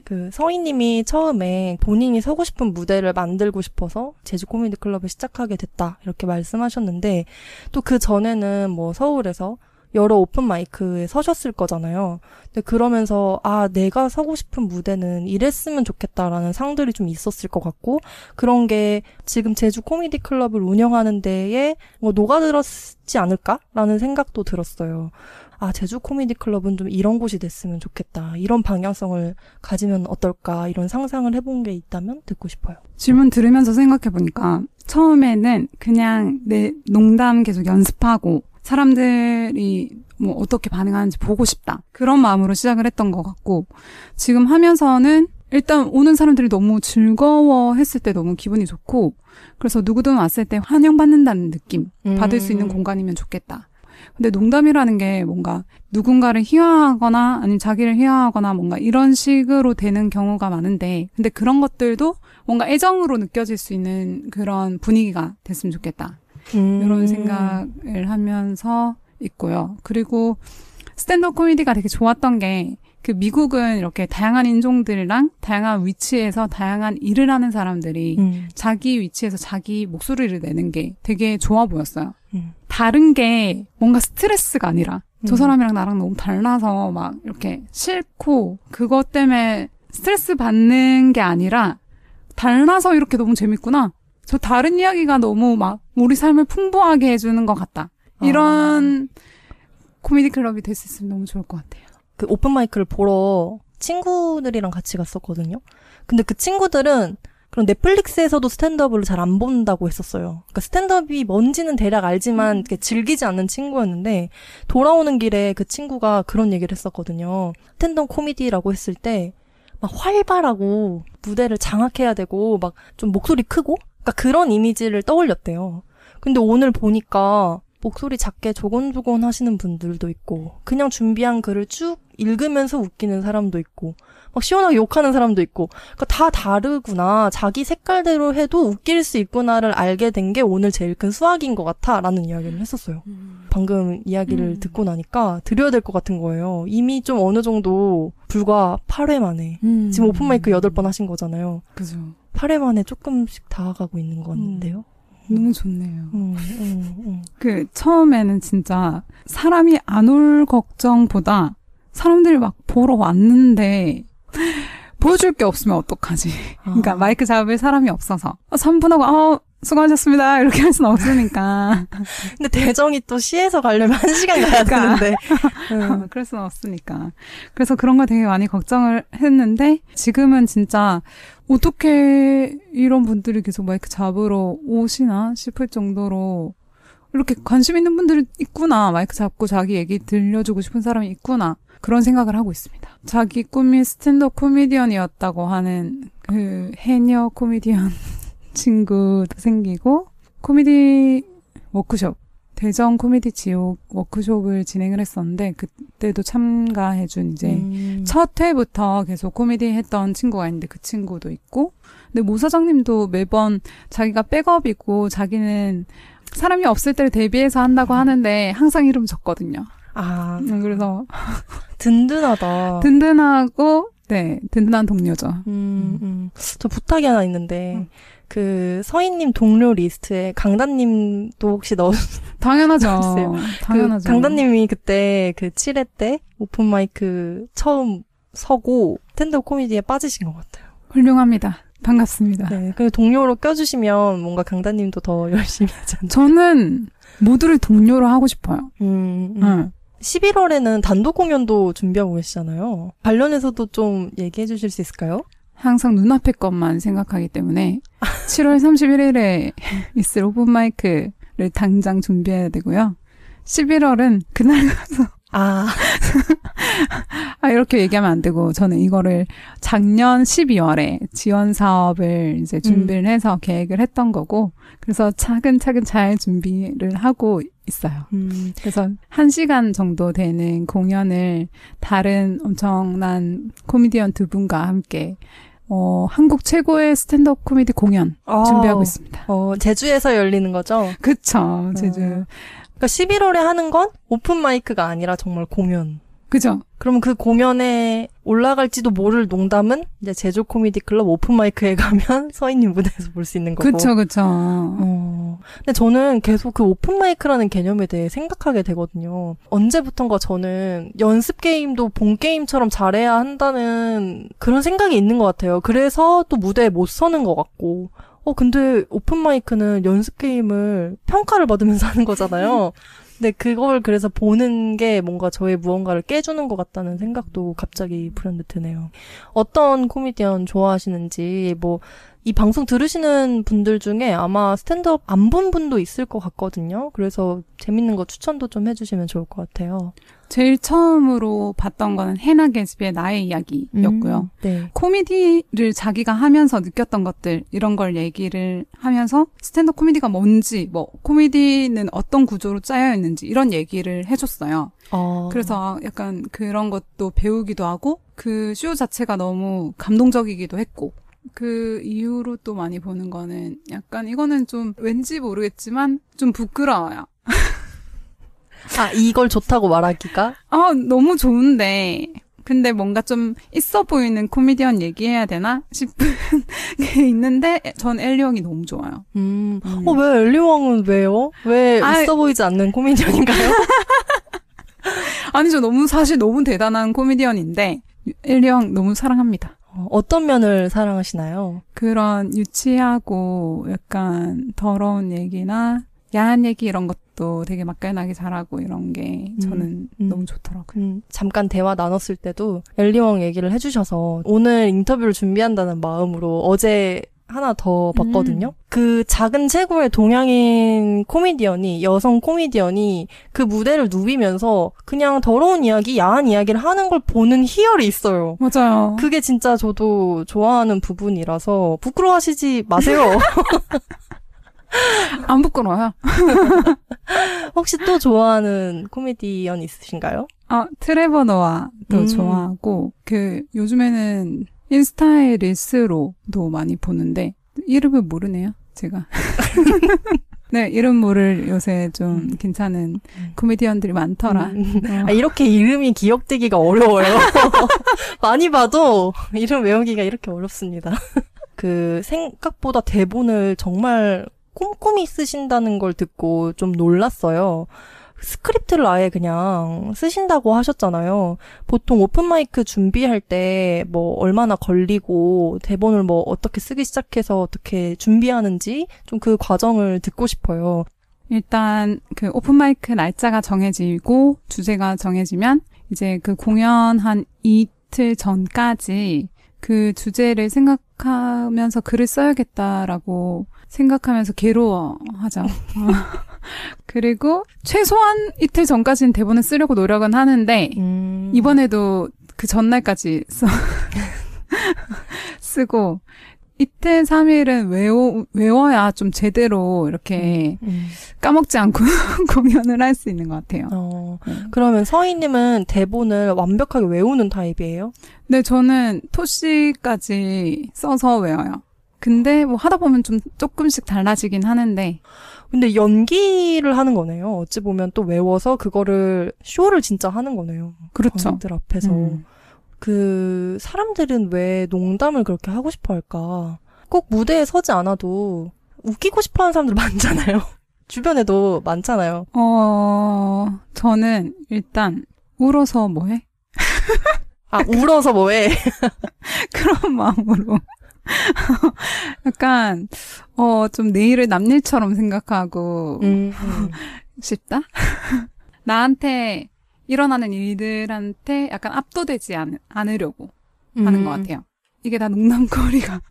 그 서희님이 처음에 본인이 서고 싶은 무대를 만들고 싶어서 제주 코미디 클럽을 시작하게 됐다 이렇게 말씀하셨는데 또 그 전에는 뭐 서울에서 여러 오픈 마이크에 서셨을 거잖아요. 근데 그러면서 내가 서고 싶은 무대는 이랬으면 좋겠다라는 상들이 좀 있었을 것 같고 그런 게 지금 제주 코미디 클럽을 운영하는 데에 뭐 녹아들었지 않을까라는 생각도 들었어요. 제주 코미디 클럽은 좀 이런 곳이 됐으면 좋겠다. 이런 방향성을 가지면 어떨까. 이런 상상을 해본 게 있다면 듣고 싶어요. 질문 들으면서 생각해보니까 처음에는 그냥 내 농담 계속 연습하고 사람들이 뭐 어떻게 반응하는지 보고 싶다. 그런 마음으로 시작을 했던 것 같고 지금 하면서는 일단 오는 사람들이 너무 즐거워했을 때 너무 기분이 좋고 그래서 누구든 왔을 때 환영받는다는 느낌 받을 수 있는 공간이면 좋겠다. 근데 농담이라는 게 뭔가 누군가를 희화하거나 아니면 자기를 희화하거나 뭔가 이런 식으로 되는 경우가 많은데 근데 그런 것들도 뭔가 애정으로 느껴질 수 있는 그런 분위기가 됐으면 좋겠다. 이런 생각을 하면서 있고요. 그리고 스탠드업 코미디가 되게 좋았던 게 그 미국은 이렇게 다양한 인종들이랑 다양한 위치에서 다양한 일을 하는 사람들이 자기 위치에서 자기 목소리를 내는 게 되게 좋아 보였어요. 다른 게 뭔가 스트레스가 아니라 저 사람이랑 나랑 너무 달라서 막 이렇게 싫고 그것 때문에 스트레스 받는 게 아니라 달라서 이렇게 너무 재밌구나. 저 다른 이야기가 너무 막 우리 삶을 풍부하게 해주는 것 같다. 이런 코미디 클럽이 될 수 있으면 너무 좋을 것 같아요. 그 오픈 마이크를 보러 친구들이랑 같이 갔었거든요. 근데 그 친구들은 그런 넷플릭스에서도 스탠드업을 잘 안 본다고 했었어요. 그러니까 스탠드업이 뭔지는 대략 알지만 즐기지 않는 친구였는데 돌아오는 길에 그 친구가 그런 얘기를 했었거든요. 스탠드업 코미디라고 했을 때 막 활발하고 무대를 장악해야 되고 막 좀 목소리 크고 그러니까 그런 이미지를 떠올렸대요. 근데 오늘 보니까 목소리 작게 조곤조곤 하시는 분들도 있고 그냥 준비한 글을 쭉 읽으면서 웃기는 사람도 있고 막 시원하게 욕하는 사람도 있고 그러니까 다 다르구나. 자기 색깔대로 해도 웃길 수 있구나를 알게 된 게 오늘 제일 큰 수학인 것 같아라는 이야기를 했었어요. 방금 이야기를 듣고 나니까 드려야 될 것 같은 거예요. 이미 좀 어느 정도 불과 8회 만에 지금 오픈마이크 8번 하신 거잖아요. 그죠. 8회 만에 조금씩 다가가고 있는 것 같은데요. 너무 좋네요. 그 처음에는 진짜 사람이 안 올 걱정보다 사람들이 막 보러 왔는데 보여줄 게 없으면 어떡하지? 그러니까 마이크 잡을 사람이 없어서 3분 하고 수고하셨습니다 이렇게 할 수는 없으니까. 근데 대정이 또 시에서 가려면 1시간 가야 되는데 그럴 수는 없으니까. 그래서 그런 걸 되게 많이 걱정을 했는데 지금은 진짜 어떻게 이런 분들이 계속 마이크 잡으러 오시나 싶을 정도로 이렇게 관심 있는 분들이 있구나. 마이크 잡고 자기 얘기 들려주고 싶은 사람이 있구나. 그런 생각을 하고 있습니다. 자기 꿈이 스탠드업 코미디언이었다고 하는 그 해녀 코미디언 친구도 생기고 코미디 워크숍 대전 코미디 지옥 워크숍을 진행을 했었는데 그때도 참가해준 이제 첫 회부터 계속 코미디 했던 친구가 있는데 그 친구도 있고 근데 모 사장님도 매번 자기가 백업이고 자기는 사람이 없을 때를 대비해서 한다고 하는데 항상 이름 적거든요. 아 그래서 든든하다. 든든하고 네 든든한 동료죠. 저 부탁이 하나 있는데 그 서희님 동료 리스트에 강단님도 혹시 당연하죠. 당연하죠. 그 강단님이 그때 그 7회 때 오픈 마이크 처음 서고 스탠드업 코미디에 빠지신 것 같아요. 훌륭합니다. 반갑습니다. 네, 그 동료로 껴주시면 뭔가 강단님도 더 열심히 하지 않나. 저는 모두를 동료로 하고 싶어요. 11월에는 단독 공연도 준비하고 계시잖아요. 관련해서도 좀 얘기해 주실 수 있을까요? 항상 눈앞의 것만 생각하기 때문에 7월 31일에 있을 오픈마이크를 당장 준비해야 되고요. 11월은 그날 가서 이렇게 얘기하면 안 되고 저는 이거를 작년 12월에 지원 사업을 이제 준비를 해서 계획을 했던 거고 그래서 차근차근 잘 준비를 하고 있어요. 그래서 1시간 정도 되는 공연을 다른 엄청난 코미디언 두 분과 함께 한국 최고의 스탠드업 코미디 공연 준비하고 있습니다. 제주에서 열리는 거죠? 그쵸, 제주. 그러니까 11월에 하는 건 오픈 마이크가 아니라 정말 공연. 그죠? 그럼 그 공연에 올라갈지도 모를 농담은 이제 제주 코미디 클럽 오픈 마이크에 가면 서희님 무대에서 볼 수 있는 거고. 그쵸. 근데 저는 계속 그 오픈 마이크라는 개념에 대해 생각하게 되거든요. 언제부턴가 저는 연습 게임도 본 게임처럼 잘해야 한다는 그런 생각이 있는 것 같아요. 그래서 또 무대에 못 서는 것 같고. 근데 오픈 마이크는 연습 게임을 평가를 받으면서 하는 거잖아요. 근데 그걸 그래서 보는 게 뭔가 저의 무언가를 깨주는 것 같다는 생각도 갑자기 불현듯 드네요. 어떤 코미디언 좋아하시는지 이 방송 들으시는 분들 중에 아마 스탠드업 안 본 분도 있을 것 같거든요. 그래서 재밌는 거 추천도 좀 해주시면 좋을 것 같아요. 제일 처음으로 봤던 거는 해나 게즈비의 나의 이야기였고요. 네. 코미디를 자기가 하면서 느꼈던 것들 이런 걸 얘기를 하면서 스탠드업 코미디가 뭔지 코미디는 어떤 구조로 짜여 있는지 이런 얘기를 해줬어요. 그래서 약간 그런 것도 배우기도 하고 그 쇼 자체가 너무 감동적이기도 했고 그 이후로 또 많이 보는 거는 약간 이거는 좀 왠지 모르겠지만 좀 부끄러워요. 이걸 좋다고 말하기가? 너무 좋은데 근데 뭔가 좀 있어 보이는 코미디언 얘기해야 되나 싶은 게 있는데 전 엘리왕이 너무 좋아요. 왜 엘리왕은 왜요? 왜 있어 보이지 않는 코미디언인가요? 아니죠. 사실 너무 대단한 코미디언인데 엘리왕 너무 사랑합니다. 어떤 면을 사랑하시나요? 그런 유치하고 약간 더러운 얘기나 야한 얘기 이런 것도 되게 맛깔나게 잘하고 이런 게 저는 너무 좋더라고요. 잠깐 대화 나눴을 때도 엘리왕 얘기를 해주셔서 오늘 인터뷰를 준비한다는 마음으로 어제 하나 더 봤거든요. 그 작은 체구의 동양인 코미디언이, 여성 코미디언이 그 무대를 누비면서 그냥 더러운 이야기, 야한 이야기를 하는 걸 보는 희열이 있어요. 맞아요. 그게 진짜 저도 좋아하는 부분이라서 부끄러워하시지 마세요. 안 부끄러워요. 혹시 또 좋아하는 코미디언 있으신가요? 트레버 노아도 좋아하고 요즘에는 인스타의 릴스로도 많이 보는데 이름을 모르네요, 제가. 네, 이름 모를 요새 좀 괜찮은 코미디언들이 많더라. 이렇게 이름이 기억되기가 어려워요. 많이 봐도 이름 외우기가 이렇게 어렵습니다. 생각보다 대본을 정말 꼼꼼히 쓰신다는 걸 듣고 좀 놀랐어요. 스크립트를 아예 그냥 쓰신다고 하셨잖아요. 보통 오픈마이크 준비할 때 얼마나 걸리고 대본을 어떻게 쓰기 시작해서 어떻게 준비하는지 좀 그 과정을 듣고 싶어요. 일단 그 오픈마이크 날짜가 정해지고 주제가 정해지면 이제 그 공연 한 이틀 전까지 그 주제를 생각하면서 글을 써야겠다라고 생각하면서 괴로워하죠. 그리고 최소한 이틀 전까지는 대본을 쓰려고 노력은 하는데 이번에도 그 전날까지 쓰고 이틀 3일은 외워야 좀 제대로 이렇게 까먹지 않고 공연을 할 수 있는 것 같아요. 그러면 서희님은 대본을 완벽하게 외우는 타입이에요? 네, 저는 토시까지 써서 외워요. 근데 뭐 하다 보면 좀 조금씩 달라지긴 하는데. 근데 연기를 하는 거네요. 어찌 보면 또 외워서 그거를 쇼를 진짜 하는 거네요. 그렇죠. 관객들 앞에서. 그 사람들은 왜 농담을 그렇게 하고 싶어 할까? 꼭 무대에 서지 않아도 웃기고 싶어 하는 사람들 많잖아요. 주변에도 많잖아요. 저는 일단 울어서 뭐해? 아, 울어서 뭐해? 그런 마음으로. 약간 좀 내일을 남일처럼 생각하고 싶다? 나한테 일어나는 일들한테 약간 압도되지 않으려고 하는 것 같아요. 이게 다 농담거리가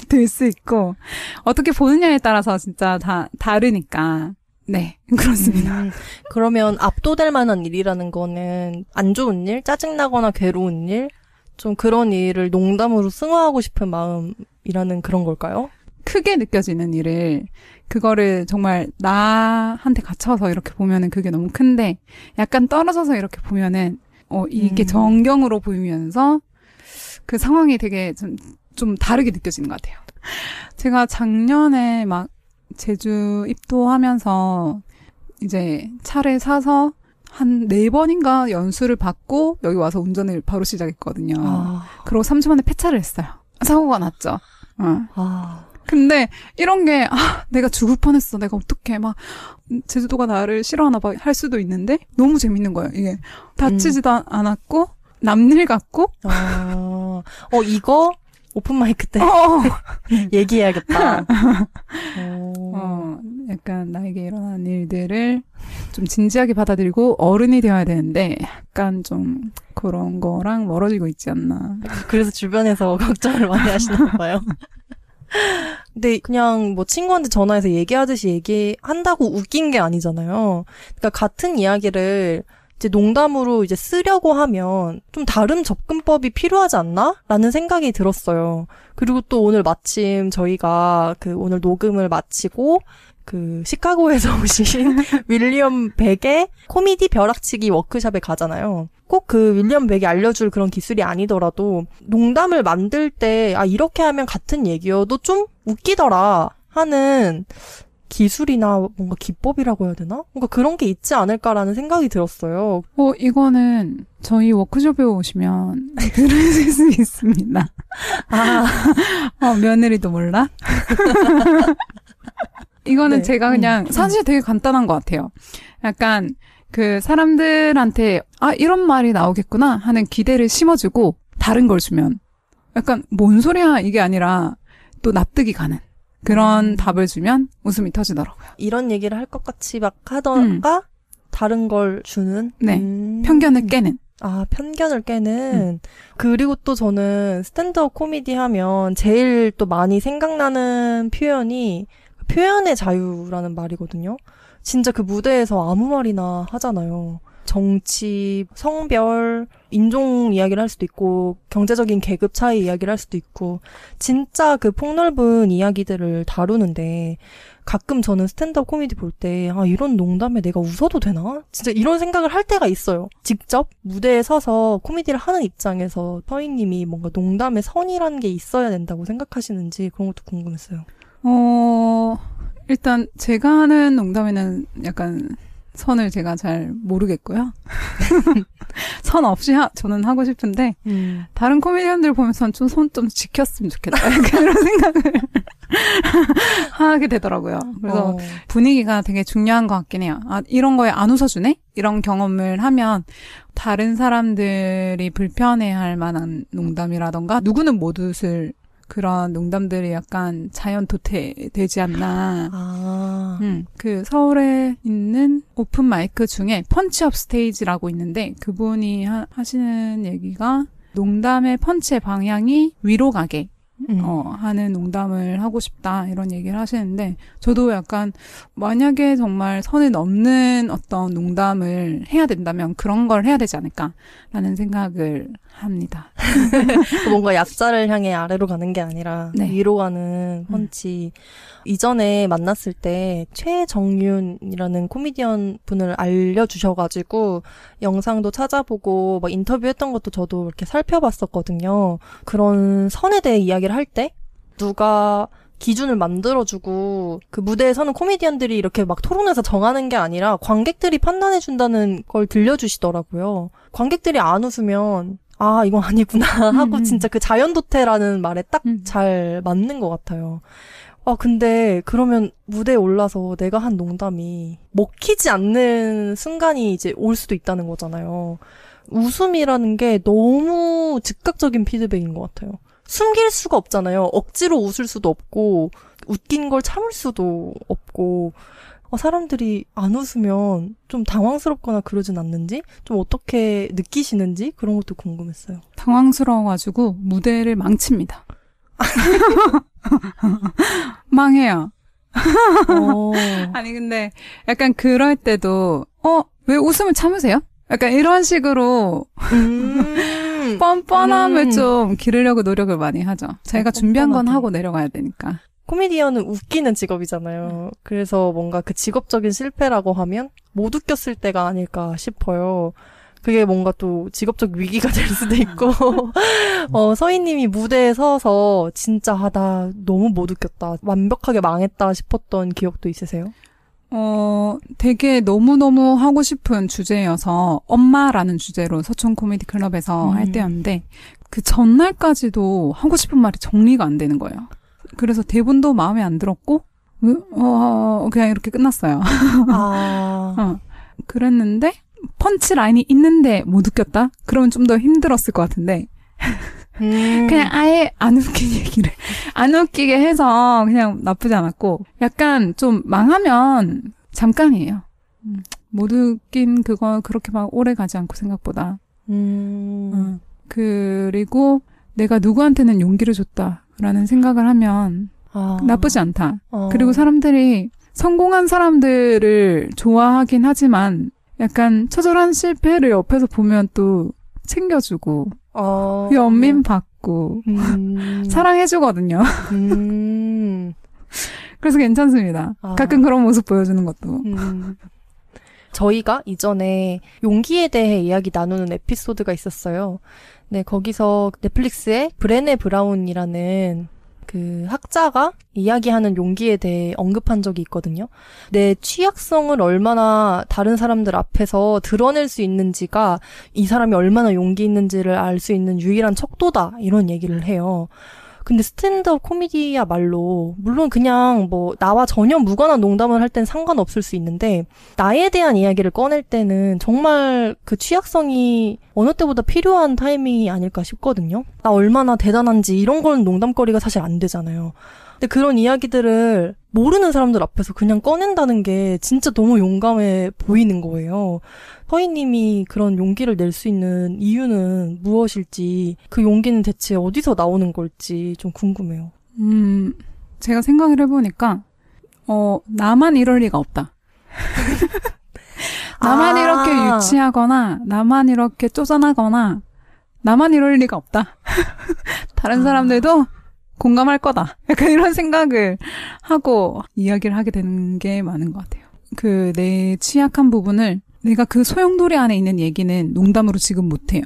될 수 있고 어떻게 보느냐에 따라서 진짜 다 다르니까. 네, 그렇습니다. 그러면 압도될 만한 일이라는 거는 안 좋은 일, 짜증나거나 괴로운 일, 좀 그런 일을 농담으로 승화하고 싶은 마음이라는 그런 걸까요? 크게 느껴지는 일을 그거를 정말 나한테 갇혀서 이렇게 보면은 그게 너무 큰데 약간 떨어져서 이렇게 보면은 이게 정경으로 보이면서 그 상황이 되게 좀 다르게 느껴지는 것 같아요. 제가 작년에 막 제주 입도하면서 이제 차를 사서 한 4번인가 연수를 받고 여기 와서 운전을 바로 시작했거든요. 그리고 3주 만에 폐차를 했어요. 사고가 났죠. 근데 이런 게 내가 죽을 뻔했어. 내가 어떡해. 막 제주도가 나를 싫어하나 봐 할 수도 있는데 너무 재밌는 거예요. 이게 다치지도 않았고 남일 같고 이거 오픈마이크 때 얘기해야겠다. 약간 나에게 일어나는 일들을 좀 진지하게 받아들이고 어른이 되어야 되는데 약간 좀 그런 거랑 멀어지고 있지 않나. 그래서 주변에서 걱정을 많이 하시나 봐요. 근데 그냥 뭐 친구한테 전화해서 얘기하듯이 얘기한다고 웃긴 게 아니잖아요. 그러니까 같은 이야기를 이제 농담으로 이제 쓰려고 하면 좀 다른 접근법이 필요하지 않나? 라는 생각이 들었어요. 그리고 또 오늘 마침 저희가 오늘 녹음을 마치고 시카고에서 오신 윌리엄 백의 코미디 벼락치기 워크숍에 가잖아요. 꼭 윌리엄 백이 알려줄 그런 기술이 아니더라도 농담을 만들 때 이렇게 하면 같은 얘기여도 좀 웃기더라 하는 기술이나 뭔가 기법이라고 해야 되나? 뭔가 그런 게 있지 않을까라는 생각이 들었어요. 이거는 저희 워크숍에 오시면 들으실 수 있습니다. 며느리도 몰라? 이거는 제가 그냥 사실 되게 간단한 것 같아요. 약간 사람들한테 이런 말이 나오겠구나 하는 기대를 심어주고 다른 걸 주면 약간 뭔 소리야 이게 아니라 또 납득이 가는 그런 답을 주면 웃음이 터지더라고요. 이런 얘기를 할 것 같이 막 하다가 다른 걸 주는? 네. 편견을 깨는. 편견을 깨는. 그리고 또 저는 스탠드업 코미디 하면 제일 또 많이 생각나는 표현이 표현의 자유라는 말이거든요. 진짜 그 무대에서 아무 말이나 하잖아요. 정치, 성별, 인종 이야기를 할 수도 있고 경제적인 계급 차이 이야기를 할 수도 있고 진짜 폭넓은 이야기들을 다루는데 가끔 저는 스탠드업 코미디 볼 때 이런 농담에 내가 웃어도 되나? 진짜 이런 생각을 할 때가 있어요. 직접 무대에 서서 코미디를 하는 입장에서 서희님이 뭔가 농담의 선이라는 게 있어야 된다고 생각하시는지 그런 것도 궁금했어요. 일단 제가 하는 농담에는 약간 선을 제가 잘 모르겠고요. 선 없이 저는 하고 싶은데 다른 코미디언들 보면서 좀 손 좀 지켰으면 좋겠다. 그런 생각을 하게 되더라고요. 그래서 분위기가 되게 중요한 것 같긴 해요. 이런 거에 안 웃어주네? 이런 경험을 하면 다른 사람들이 불편해할 만한 농담이라던가 누구는 못 웃을 그런 농담들이 약간 자연 도태되지 않나. 서울에 있는 오픈 마이크 중에 펀치업 스테이지라고 있는데 그분이 하시는 얘기가 농담의 펀치의 방향이 위로 가게 하는 농담을 하고 싶다 이런 얘기를 하시는데 저도 약간 만약에 정말 선을 넘는 어떤 농담을 해야 된다면 그런 걸 해야 되지 않을까라는 생각을 합니다. 뭔가 약자를 향해 아래로 가는 게 아니라 네. 위로 가는 펀치. 이전에 만났을 때 최정윤이라는 코미디언 분을 알려주셔가지고 영상도 찾아보고 막 인터뷰했던 것도 저도 이렇게 살펴봤었거든요. 그런 선에 대해 이야기를 할 때 누가 기준을 만들어주고 그 무대에 서는 코미디언들이 이렇게 막 토론해서 정하는 게 아니라 관객들이 판단해준다는 걸 들려주시더라고요. 관객들이 안 웃으면 아 이건 아니구나 하고 진짜 그 자연도태라는 말에 딱 잘 맞는 것 같아요. 아 근데 그러면 무대에 올라서 내가 한 농담이 먹히지 않는 순간이 이제 올 수도 있다는 거잖아요. 웃음이라는 게 너무 즉각적인 피드백인 것 같아요. 숨길 수가 없잖아요. 억지로 웃을 수도 없고 웃긴 걸 참을 수도 없고 사람들이 안 웃으면 좀 당황스럽거나 그러진 않는지 좀 어떻게 느끼시는지 그런 것도 궁금했어요. 당황스러워가지고 무대를 망칩니다. 망해요. 아니 근데 약간 그럴 때도 왜 웃음을 참으세요? 약간 이런 식으로 뻔뻔함을 좀 기르려고 노력을 많이 하죠. 자기가 준비한 건 하고 내려가야 되니까. 코미디언은 웃기는 직업이잖아요. 그래서 뭔가 그 직업적인 실패라고 하면 못 웃겼을 때가 아닐까 싶어요. 그게 뭔가 또 직업적 위기가 될 수도 있고 서희님이 무대에 서서 진짜 나 너무 못 웃겼다. 완벽하게 망했다 싶었던 기억도 있으세요? 되게 너무너무 하고 싶은 주제여서 엄마라는 주제로 서촌 코미디 클럽에서 할 때였는데 그 전날까지도 하고 싶은 말이 정리가 안 되는 거예요. 그래서 대본도 마음에 안 들었고 그냥 이렇게 끝났어요. 그랬는데 펀치라인이 있는데 못 웃겼다? 그러면 좀 더 힘들었을 것 같은데 그냥 아예 안 웃긴 얘기를 안 웃기게 해서 그냥 나쁘지 않았고 약간 좀 망하면 잠깐이에요. 못 웃긴 그거 그렇게 막 오래 가지 않고 생각보다 그리고 내가 누구한테는 용기를 줬다라는 생각을 하면 나쁘지 않다. 그리고 사람들이 성공한 사람들을 좋아하긴 하지만 약간 처절한 실패를 옆에서 보면 또 챙겨주고 연민 받고 사랑해주거든요. 그래서 괜찮습니다. 가끔 그런 모습 보여주는 것도. 저희가 이전에 용기에 대해 이야기 나누는 에피소드가 있었어요. 네, 거기서 넷플릭스의 브레네 브라운이라는 그 학자가 이야기하는 용기에 대해 언급한 적이 있거든요. 내 취약성을 얼마나 다른 사람들 앞에서 드러낼 수 있는지가 이 사람이 얼마나 용기 있는지를 알 수 있는 유일한 척도다 이런 얘기를 해요. 근데 스탠드업 코미디야말로 물론 그냥 뭐 나와 전혀 무관한 농담을 할 땐 상관없을 수 있는데 나에 대한 이야기를 꺼낼 때는 정말 그 취약성이 어느 때보다 필요한 타이밍이 아닐까 싶거든요. 나 얼마나 대단한지 이런 건 농담거리가 사실 안 되잖아요. 근데 그런 이야기들을 모르는 사람들 앞에서 그냥 꺼낸다는 게 진짜 너무 용감해 보이는 거예요. 서희님이 그런 용기를 낼 수 있는 이유는 무엇일지, 그 용기는 대체 어디서 나오는 걸지 좀 궁금해요. 제가 생각을 해보니까, 나만 이럴 리가 없다. 나만 이렇게 유치하거나, 나만 이렇게 쪼잔하거나, 나만 이럴 리가 없다. 다른 사람들도 공감할 거다. 약간 이런 생각을 하고 이야기를 하게 되는 게 많은 것 같아요. 그 내 취약한 부분을 내가 그 소용돌이 안에 있는 얘기는 농담으로 지금 못해요.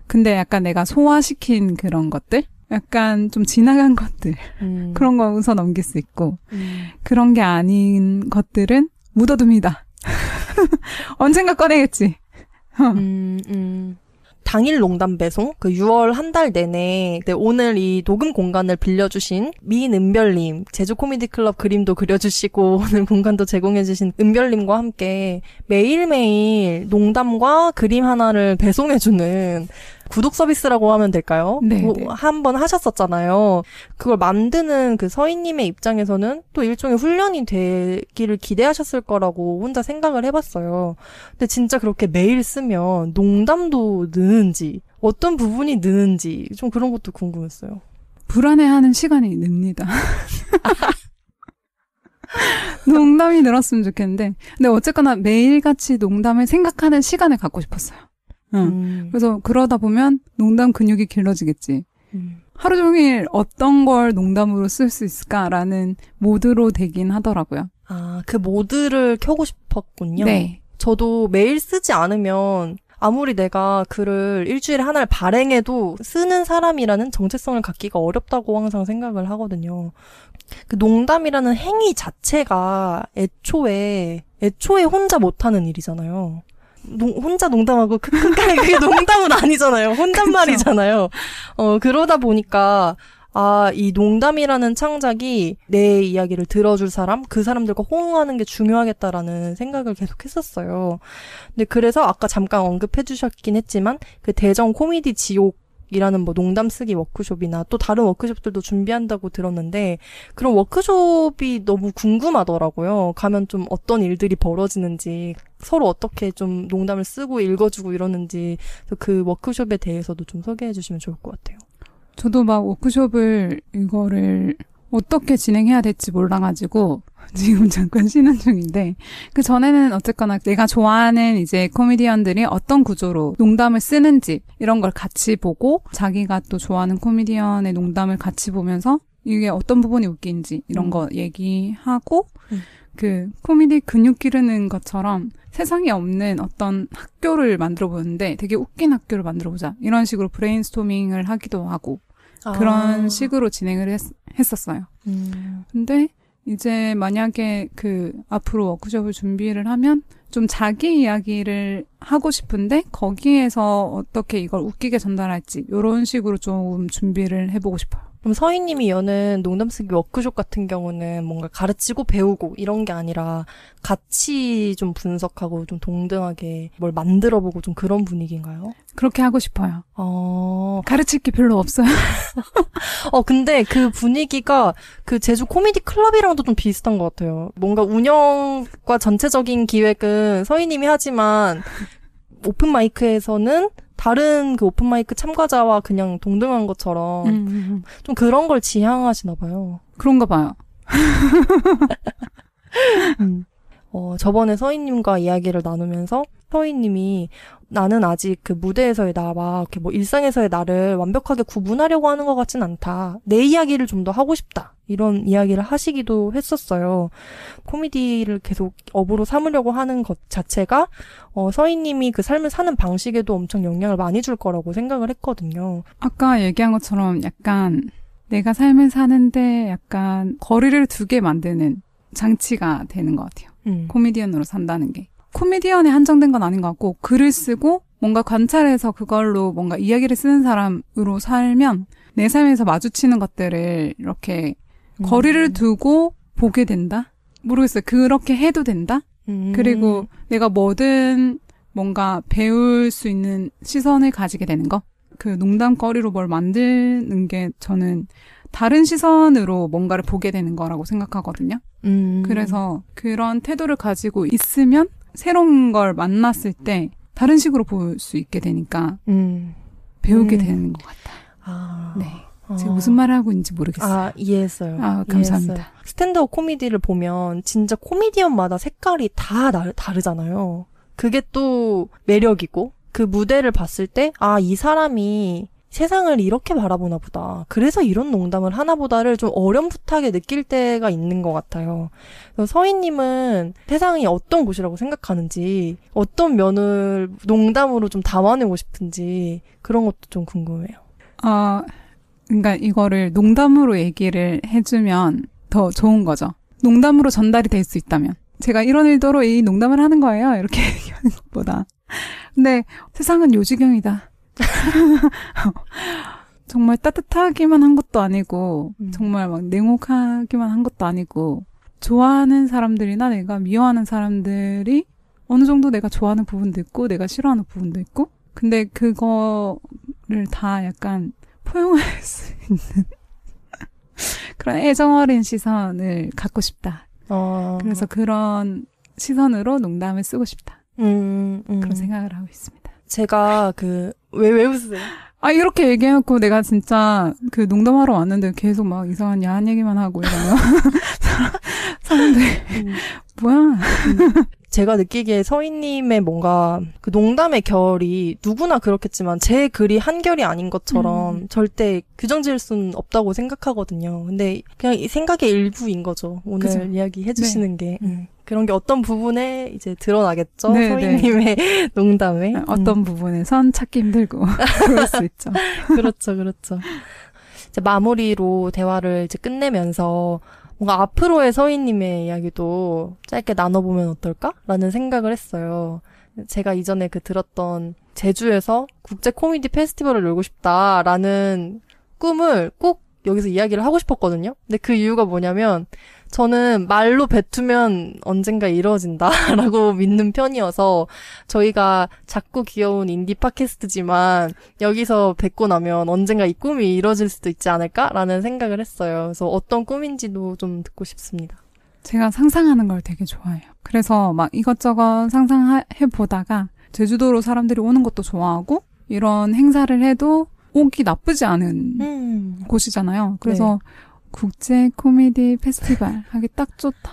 근데 약간 내가 소화시킨 그런 것들? 약간 좀 지나간 것들. 그런 거 웃어 넘길 수 있고. 그런 게 아닌 것들은 묻어둡니다. 언젠가 꺼내겠지. 당일 농담 배송, 그 6월 한 달 내내 오늘 이 녹음 공간을 빌려주신 미인 은별님, 제주 코미디 클럽 그림도 그려주시고 오늘 공간도 제공해주신 은별님과 함께 매일매일 농담과 그림 하나를 배송해주는 구독 서비스라고 하면 될까요? 네. 한번 하셨었잖아요. 그걸 만드는 그 서희님의 입장에서는 또 일종의 훈련이 되기를 기대하셨을 거라고 혼자 생각을 해봤어요. 근데 진짜 그렇게 매일 쓰면 농담도 느는지, 어떤 부분이 느는지 좀 그런 것도 궁금했어요. 불안해하는 시간이 늡니다. 농담이 늘었으면 좋겠는데, 근데 어쨌거나 매일같이 농담을 생각하는 시간을 갖고 싶었어요. 그래서 그러다 보면 농담 근육이 길러지겠지. 하루 종일 어떤 걸 농담으로 쓸 수 있을까라는 모드로 되긴 하더라고요. 아, 그 모드를 켜고 싶었군요. 네. 저도 매일 쓰지 않으면 아무리 내가 글을 일주일에 하나를 발행해도 쓰는 사람이라는 정체성을 갖기가 어렵다고 항상 생각을 하거든요. 그 농담이라는 행위 자체가 애초에 혼자 못하는 일이잖아요. 혼자 농담하고 그게 농담은 아니잖아요. 혼잣말이잖아요. 그러다 보니까 이 농담이라는 창작이 내 이야기를 들어줄 사람, 그 사람들과 호응하는 게 중요하겠다라는 생각을 계속 했었어요. 근데 그래서 아까 잠깐 언급해 주셨긴 했지만 그 대전 코미디 지옥이라는 뭐 농담 쓰기 워크숍이나 또 다른 워크숍들도 준비한다고 들었는데 그런 워크숍이 너무 궁금하더라고요. 가면 좀 어떤 일들이 벌어지는지, 서로 어떻게 좀 농담을 쓰고 읽어주고 이러는지 그 워크숍에 대해서도 좀 소개해 주시면 좋을 것 같아요. 저도 막 워크숍을 이거를 어떻게 진행해야 될지 몰라가지고 지금 잠깐 쉬는 중인데 그 전에는 어쨌거나 내가 좋아하는 이제 코미디언들이 어떤 구조로 농담을 쓰는지 이런 걸 같이 보고 자기가 또 좋아하는 코미디언의 농담을 같이 보면서 이게 어떤 부분이 웃긴지 이런 거 얘기하고 그 코미디 근육 기르는 것처럼 세상에 없는 어떤 학교를 만들어 보는데 되게 웃긴 학교를 만들어 보자 이런 식으로 브레인스토밍을 하기도 하고 그런 식으로 진행을 했었어요. 근데 이제 만약에 그 앞으로 워크숍을 준비를 하면 좀 자기 이야기를 하고 싶은데 거기에서 어떻게 이걸 웃기게 전달할지 이런 식으로 좀 준비를 해보고 싶어요. 그럼 서희님이 여는 농담 쓰기 워크숍 같은 경우는 뭔가 가르치고 배우고 이런 게 아니라 같이 좀 분석하고 좀 동등하게 뭘 만들어보고 좀 그런 분위기인가요? 그렇게 하고 싶어요. 가르칠 게 별로 없어요. 근데 그 분위기가 그 제주 코미디 클럽이랑도 좀 비슷한 것 같아요. 뭔가 운영과 전체적인 기획은 서희님이 하지만 오픈 마이크에서는 다른 그 오픈 마이크 참가자와 그냥 동등한 것처럼 좀 그런 걸 지향하시나 봐요. 그런가 봐요. 저번에 서희님과 이야기를 나누면서 서희님이 나는 아직 그 무대에서의 나와 이렇게 뭐 일상에서의 나를 완벽하게 구분하려고 하는 것 같진 않다. 내 이야기를 좀 더 하고 싶다. 이런 이야기를 하시기도 했었어요. 코미디를 계속 업으로 삼으려고 하는 것 자체가 서희님이 그 삶을 사는 방식에도 엄청 영향을 많이 줄 거라고 생각을 했거든요. 아까 얘기한 것처럼 약간 내가 삶을 사는데 약간 거리를 두게 만드는 장치가 되는 것 같아요. 코미디언으로 산다는 게. 코미디언에 한정된 건 아닌 것 같고 글을 쓰고 뭔가 관찰해서 그걸로 뭔가 이야기를 쓰는 사람으로 살면 내 삶에서 마주치는 것들을 이렇게 거리를 두고 보게 된다? 모르겠어요. 그렇게 해도 된다? 그리고 내가 뭐든 뭔가 배울 수 있는 시선을 가지게 되는 거? 그 농담거리로 뭘 만드는 게 저는 다른 시선으로 뭔가를 보게 되는 거라고 생각하거든요. 그래서 그런 태도를 가지고 있으면 새로운 걸 만났을 때 다른 식으로 볼 수 있게 되니까 배우게 되는 것 같아요. 네. 제가 무슨 말을 하고 있는지 모르겠어요. 이해했어요. 감사합니다. 이해했어요. 스탠드업 코미디를 보면 진짜 코미디언마다 색깔이 다 다르잖아요. 그게 또 매력이고 그 무대를 봤을 때 이 사람이 세상을 이렇게 바라보나 보다. 그래서 이런 농담을 하나 보다를 좀 어렴풋하게 느낄 때가 있는 것 같아요. 서희님은 세상이 어떤 곳이라고 생각하는지, 어떤 면을 농담으로 좀 담아내고 싶은지 그런 것도 좀 궁금해요. 그러니까 이거를 농담으로 얘기를 해주면 더 좋은 거죠. 농담으로 전달이 될 수 있다면. 제가 이런 의도로 이 농담을 하는 거예요. 이렇게 얘기하는 것보다. 근데 세상은 요지경이다. 정말 따뜻하기만 한 것도 아니고 정말 막 냉혹하기만 한 것도 아니고 좋아하는 사람들이나 내가 미워하는 사람들이 어느 정도 내가 좋아하는 부분도 있고 내가 싫어하는 부분도 있고 근데 그거를 다 약간 포용할 수 있는 그런 애정 어린 시선을 갖고 싶다. 그래서 그런 시선으로 농담을 쓰고 싶다. 그런 생각을 하고 있습니다. 제가 왜 웃으세요? 이렇게 얘기해놓고 내가 진짜 그 농담하러 왔는데 계속 막 이상한 야한 얘기만 하고 이러면 사람들이 뭐야? 제가 느끼기에 서희님의 뭔가 그 농담의 결이 누구나 그렇겠지만 제 글이 한결이 아닌 것처럼 절대 규정 지을 수는 없다고 생각하거든요. 근데 그냥 이 생각의 일부인 거죠. 오늘 그죠. 이야기 해주시는 게. 그런 게 어떤 부분에 이제 드러나겠죠. 네, 서희님의 농담에. 어떤 부분에선 찾기 힘들고 그럴 수 있죠. 그렇죠, 그렇죠. 이제 마무리로 대화를 이제 끝내면서 뭔가 앞으로의 서희님의 이야기도 짧게 나눠보면 어떨까라는 생각을 했어요. 제가 이전에 들었던 제주에서 국제 코미디 페스티벌을 열고 싶다라는 꿈을 꼭 여기서 이야기를 하고 싶었거든요. 근데 그 이유가 뭐냐면 저는 말로 뱉으면 언젠가 이루어진다라고 믿는 편이어서 저희가 작고 귀여운 인디 팟캐스트지만 여기서 뵙고 나면 언젠가 이 꿈이 이루어질 수도 있지 않을까라는 생각을 했어요. 그래서 어떤 꿈인지도 좀 듣고 싶습니다. 제가 상상하는 걸 되게 좋아해요. 그래서 막 이것저것 상상해보다가 제주도로 사람들이 오는 것도 좋아하고 이런 행사를 해도 오기 나쁘지 않은 곳이잖아요. 그래서 네. 국제 코미디 페스티벌 하기 딱 좋다.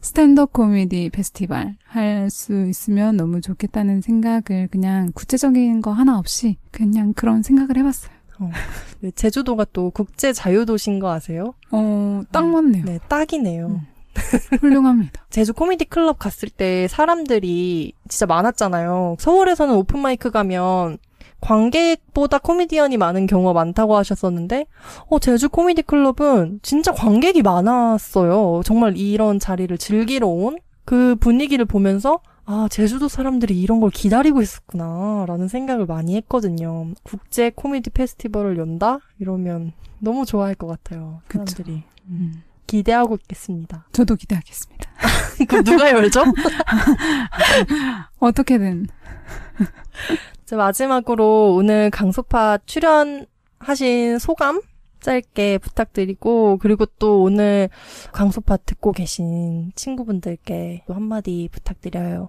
스탠드업 코미디 페스티벌 할 수 있으면 너무 좋겠다는 생각을 그냥 구체적인 거 하나 없이 그냥 그런 생각을 해봤어요. 네, 제주도가 또 국제 자유도시인 거 아세요? 딱 맞네요. 네, 딱이네요. 훌륭합니다. 제주 코미디 클럽 갔을 때 사람들이 진짜 많았잖아요. 서울에서는 오픈마이크 가면 관객보다 코미디언이 많은 경우가 많다고 하셨었는데 제주 코미디 클럽은 진짜 관객이 많았어요. 정말 이런 자리를 즐기러 온 그 분위기를 보면서 제주도 사람들이 이런 걸 기다리고 있었구나 라는 생각을 많이 했거든요. 국제 코미디 페스티벌을 연다? 이러면 너무 좋아할 것 같아요. 사람들이. 기대하고 있겠습니다. 저도 기대하겠습니다. 그럼 누가 열죠? 어떻게든. 마지막으로 오늘 강소파 출연하신 소감 짧게 부탁드리고 그리고 또 오늘 강소파 듣고 계신 친구분들께 또 한마디 부탁드려요.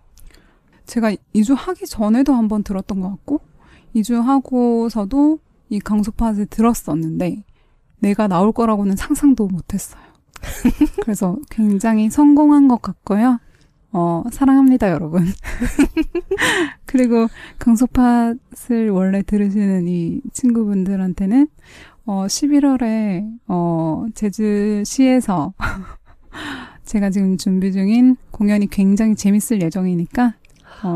제가 2주 하기 전에도 한번 들었던 것 같고 2주 하고서도 이 강소파를 들었었는데 내가 나올 거라고는 상상도 못했어요. 그래서 굉장히 성공한 것 같고요. 사랑합니다, 여러분. 그리고 강소팟을 원래 들으시는 이 친구분들한테는 11월에 제주시에서 제가 지금 준비 중인 공연이 굉장히 재밌을 예정이니까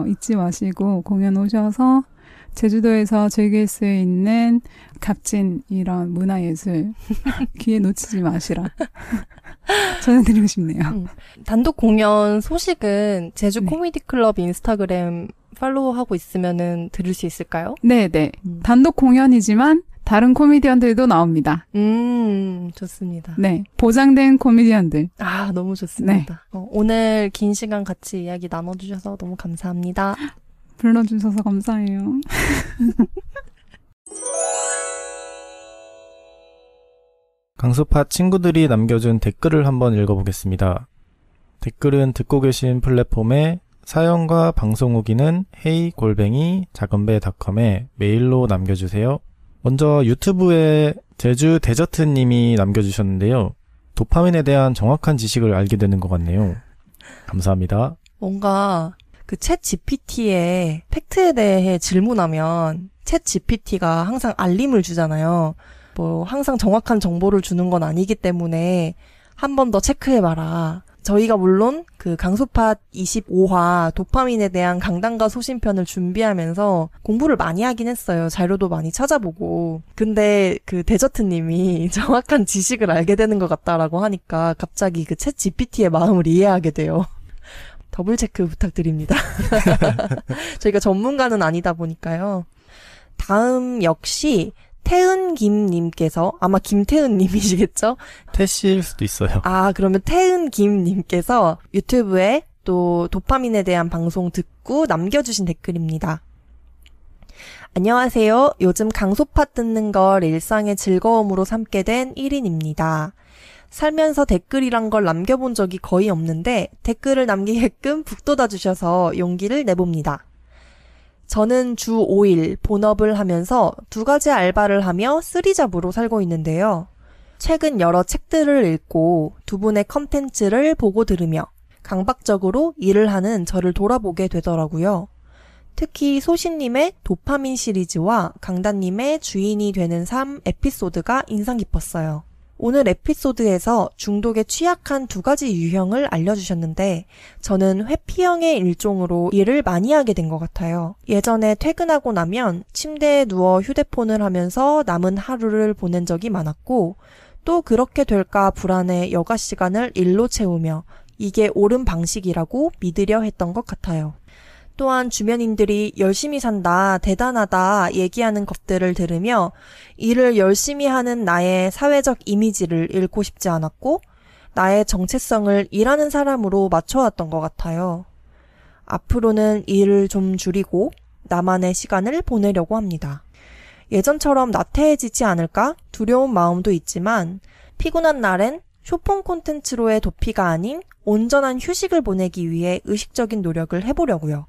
잊지 마시고 공연 오셔서 제주도에서 즐길 수 있는 값진 이런 문화예술 기회 놓치지 마시라. 전해드리고 싶네요. 단독 공연 소식은 제주 코미디 클럽 인스타그램 팔로우하고 있으면은 들을 수 있을까요? 네네. 단독 공연이지만 다른 코미디언들도 나옵니다. 좋습니다. 네. 보장된 코미디언들. 너무 좋습니다. 네. 오늘 긴 시간 같이 이야기 나눠주셔서 너무 감사합니다. 불러주셔서 감사해요. 강소파 친구들이 남겨준 댓글을 한번 읽어보겠습니다. 댓글은 듣고 계신 플랫폼에 사연과 방송 후기는 hey@작은배.com에 메일로 남겨주세요. 먼저 유튜브에 제주 데저트님이 남겨주셨는데요. 도파민에 대한 정확한 지식을 알게 되는 것 같네요. 감사합니다. 뭔가 챗 GPT의 팩트에 대해 질문하면 챗 GPT가 항상 알림을 주잖아요. 항상 정확한 정보를 주는 건 아니기 때문에 한 번 더 체크해봐라. 저희가 물론 강소팟 25화 도파민에 대한 강단과 소신편을 준비하면서 공부를 많이 하긴 했어요. 자료도 많이 찾아보고. 근데 데저트님이 정확한 지식을 알게 되는 것 같다라고 하니까 갑자기 챗 GPT의 마음을 이해하게 돼요. 더블 체크 부탁드립니다. 저희가 전문가는 아니다 보니까요. 다음 역시 태은김님께서 아마 김태은님이시겠죠? 태씨일 수도 있어요. 그러면 태은김님께서 유튜브에 또 도파민에 대한 방송 듣고 남겨주신 댓글입니다. 안녕하세요. 요즘 강소파 듣는 걸 일상의 즐거움으로 삼게 된 1인입니다. 살면서 댓글이란 걸 남겨본 적이 거의 없는데 댓글을 남기게끔 북돋아주셔서 용기를 내봅니다. 저는 주 5일 본업을 하면서 2가지 알바를 하며 쓰리잡으로 살고 있는데요. 최근 여러 책들을 읽고 두 분의 컨텐츠를 보고 들으며 강박적으로 일을 하는 저를 돌아보게 되더라고요. 특히 소신님의 도파민 시리즈와 강단님의 주인이 되는 삶 에피소드가 인상 깊었어요. 오늘 에피소드에서 중독에 취약한 2가지 유형을 알려주셨는데 저는 회피형의 일종으로 일을 많이 하게 된 것 같아요. 예전에 퇴근하고 나면 침대에 누워 휴대폰을 하면서 남은 하루를 보낸 적이 많았고 또 그렇게 될까 불안해 여가 시간을 일로 채우며 이게 옳은 방식이라고 믿으려 했던 것 같아요. 또한 주변인들이 열심히 산다, 대단하다 얘기하는 것들을 들으며 일을 열심히 하는 나의 사회적 이미지를 잃고 싶지 않았고 나의 정체성을 일하는 사람으로 맞춰왔던 것 같아요. 앞으로는 일을 좀 줄이고 나만의 시간을 보내려고 합니다. 예전처럼 나태해지지 않을까 두려운 마음도 있지만 피곤한 날엔 쇼폰 콘텐츠로의 도피가 아닌 온전한 휴식을 보내기 위해 의식적인 노력을 해보려고요.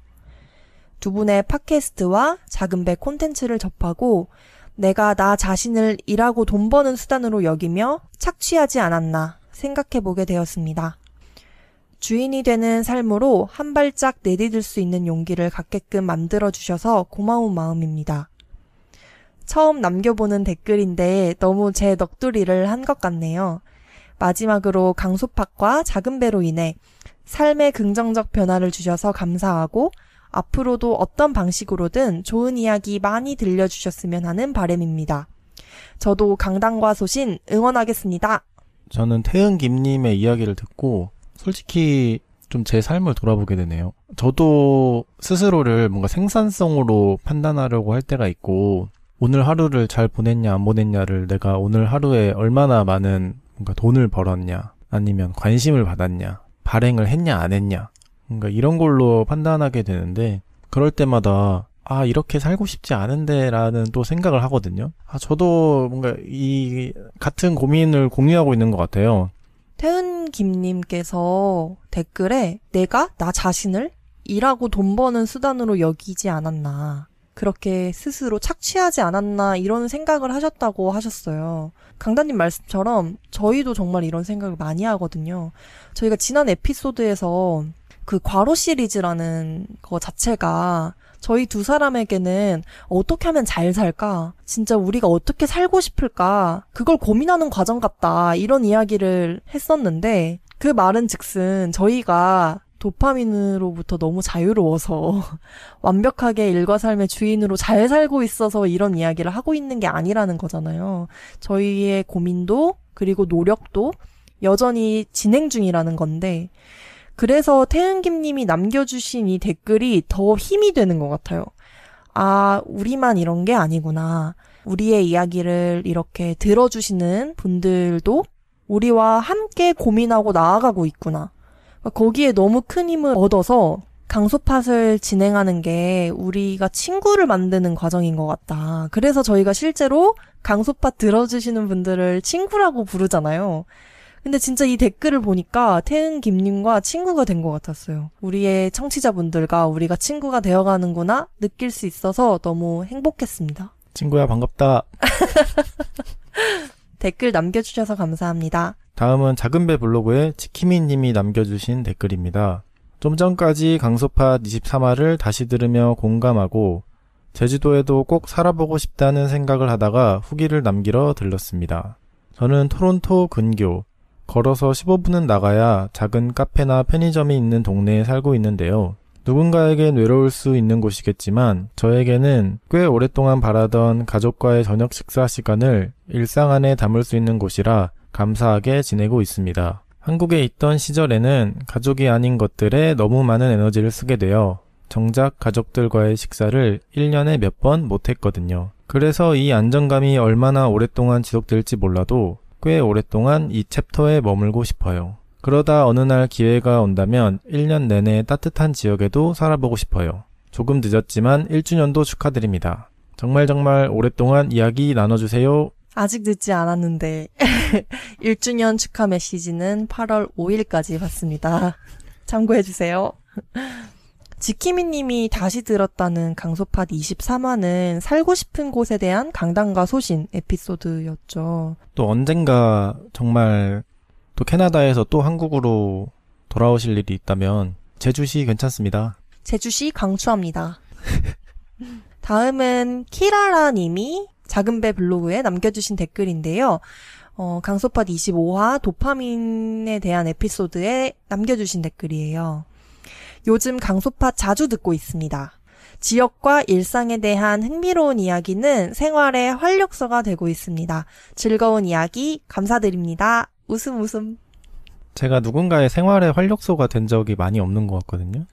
2분의 팟캐스트와 작은 배 콘텐츠를 접하고 내가 나 자신을 일하고 돈 버는 수단으로 여기며 착취하지 않았나 생각해보게 되었습니다. 주인이 되는 삶으로 한 발짝 내디딜 수 있는 용기를 갖게끔 만들어주셔서 고마운 마음입니다. 처음 남겨보는 댓글인데 너무 제 넋두리를 한 것 같네요. 마지막으로 강소팟과 작은 배로 인해 삶의 긍정적 변화를 주셔서 감사하고 앞으로도 어떤 방식으로든 좋은 이야기 많이 들려주셨으면 하는 바람입니다. 저도 강단과 소신 응원하겠습니다. 저는 태은김님의 이야기를 듣고 솔직히 좀 제 삶을 돌아보게 되네요. 저도 스스로를 뭔가 생산성으로 판단하려고 할 때가 있고 오늘 하루를 잘 보냈냐 안 보냈냐를 내가 오늘 하루에 얼마나 많은 뭔가 돈을 벌었냐 아니면 관심을 받았냐 발행을 했냐 안 했냐 뭔가 이런 걸로 판단하게 되는데 그럴 때마다 이렇게 살고 싶지 않은데 라는 또 생각을 하거든요. 저도 뭔가 이 같은 고민을 공유하고 있는 것 같아요. 태은김님께서 댓글에 내가 나 자신을 일하고 돈 버는 수단으로 여기지 않았나 그렇게 스스로 착취하지 않았나 이런 생각을 하셨다고 하셨어요. 강단님 말씀처럼 저희도 정말 이런 생각을 많이 하거든요. 저희가 지난 에피소드에서 그 과로 시리즈라는 거 자체가 저희 2사람에게는 어떻게 하면 잘 살까? 진짜 우리가 어떻게 살고 싶을까? 그걸 고민하는 과정 같다. 이런 이야기를 했었는데 그 말은 즉슨 저희가 도파민으로부터 너무 자유로워서 완벽하게 일과 삶의 주인으로 잘 살고 있어서 이런 이야기를 하고 있는 게 아니라는 거잖아요. 저희의 고민도 그리고 노력도 여전히 진행 중이라는 건데 그래서 태은김님이 남겨주신 이 댓글이 더 힘이 되는 것 같아요. 우리만 이런 게 아니구나. 우리의 이야기를 이렇게 들어주시는 분들도 우리와 함께 고민하고 나아가고 있구나. 거기에 너무 큰 힘을 얻어서 강소팟을 진행하는 게 우리가 친구를 만드는 과정인 것 같다. 그래서 저희가 실제로 강소팟 들어주시는 분들을 친구라고 부르잖아요. 근데 진짜 이 댓글을 보니까 태은김님과 친구가 된 것 같았어요. 우리의 청취자분들과 우리가 친구가 되어가는구나 느낄 수 있어서 너무 행복했습니다. 친구야 반갑다. 댓글 남겨주셔서 감사합니다. 다음은 작은배 블로그에 지키미님이 남겨주신 댓글입니다. 좀 전까지 강소팟 23화를 다시 들으며 공감하고 제주도에도 꼭 살아보고 싶다는 생각을 하다가 후기를 남기러 들렀습니다. 저는 토론토 근교 걸어서 15분은 나가야 작은 카페나 편의점이 있는 동네에 살고 있는데요. 누군가에겐 외로울 수 있는 곳이겠지만 저에게는 꽤 오랫동안 바라던 가족과의 저녁 식사 시간을 일상 안에 담을 수 있는 곳이라 감사하게 지내고 있습니다. 한국에 있던 시절에는 가족이 아닌 것들에 너무 많은 에너지를 쓰게 되어 정작 가족들과의 식사를 1년에 몇 번 못했거든요. 그래서 이 안정감이 얼마나 오랫동안 지속될지 몰라도 꽤 오랫동안 이 챕터에 머물고 싶어요. 그러다 어느 날 기회가 온다면 1년 내내 따뜻한 지역에도 살아보고 싶어요. 조금 늦었지만 1주년도 축하드립니다. 정말 오랫동안 이야기 나눠주세요. 아직 늦지 않았는데 1주년 축하 메시지는 8월 5일까지 받습니다. 참고해주세요. 지키미님이 다시 들었다는 강소팟 23화는 살고 싶은 곳에 대한 강단과 소신 에피소드였죠. 또 언젠가 정말 또 캐나다에서 또 한국으로 돌아오실 일이 있다면 제주시 괜찮습니다. 제주시 강추합니다. 다음은 키라라 님이 작은배 블로그에 남겨주신 댓글인데요. 강소팟 25화 도파민에 대한 에피소드에 남겨주신 댓글이에요. 요즘 강소팟 자주 듣고 있습니다. 지역과 일상에 대한 흥미로운 이야기는 생활의 활력소가 되고 있습니다. 즐거운 이야기 감사드립니다. 웃음 웃음. 제가 누군가의 생활의 활력소가 된 적이 많이 없는 것 같거든요.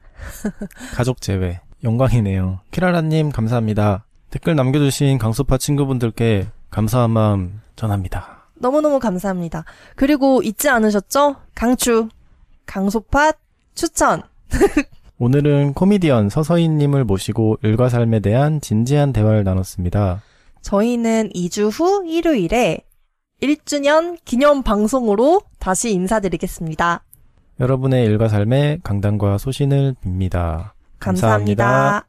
가족 제외. 영광이네요. 키라라님 감사합니다. 댓글 남겨주신 강소팟 친구분들께 감사한 마음 전합니다. 너무너무 감사합니다. 그리고 잊지 않으셨죠? 강소팟 추천. 오늘은 코미디언 서서희님을 모시고 일과 삶에 대한 진지한 대화를 나눴습니다. 저희는 2주 후 일요일에 1주년 기념 방송으로 다시 인사드리겠습니다. 여러분의 일과 삶에 강단과 소신을 빕니다. 감사합니다.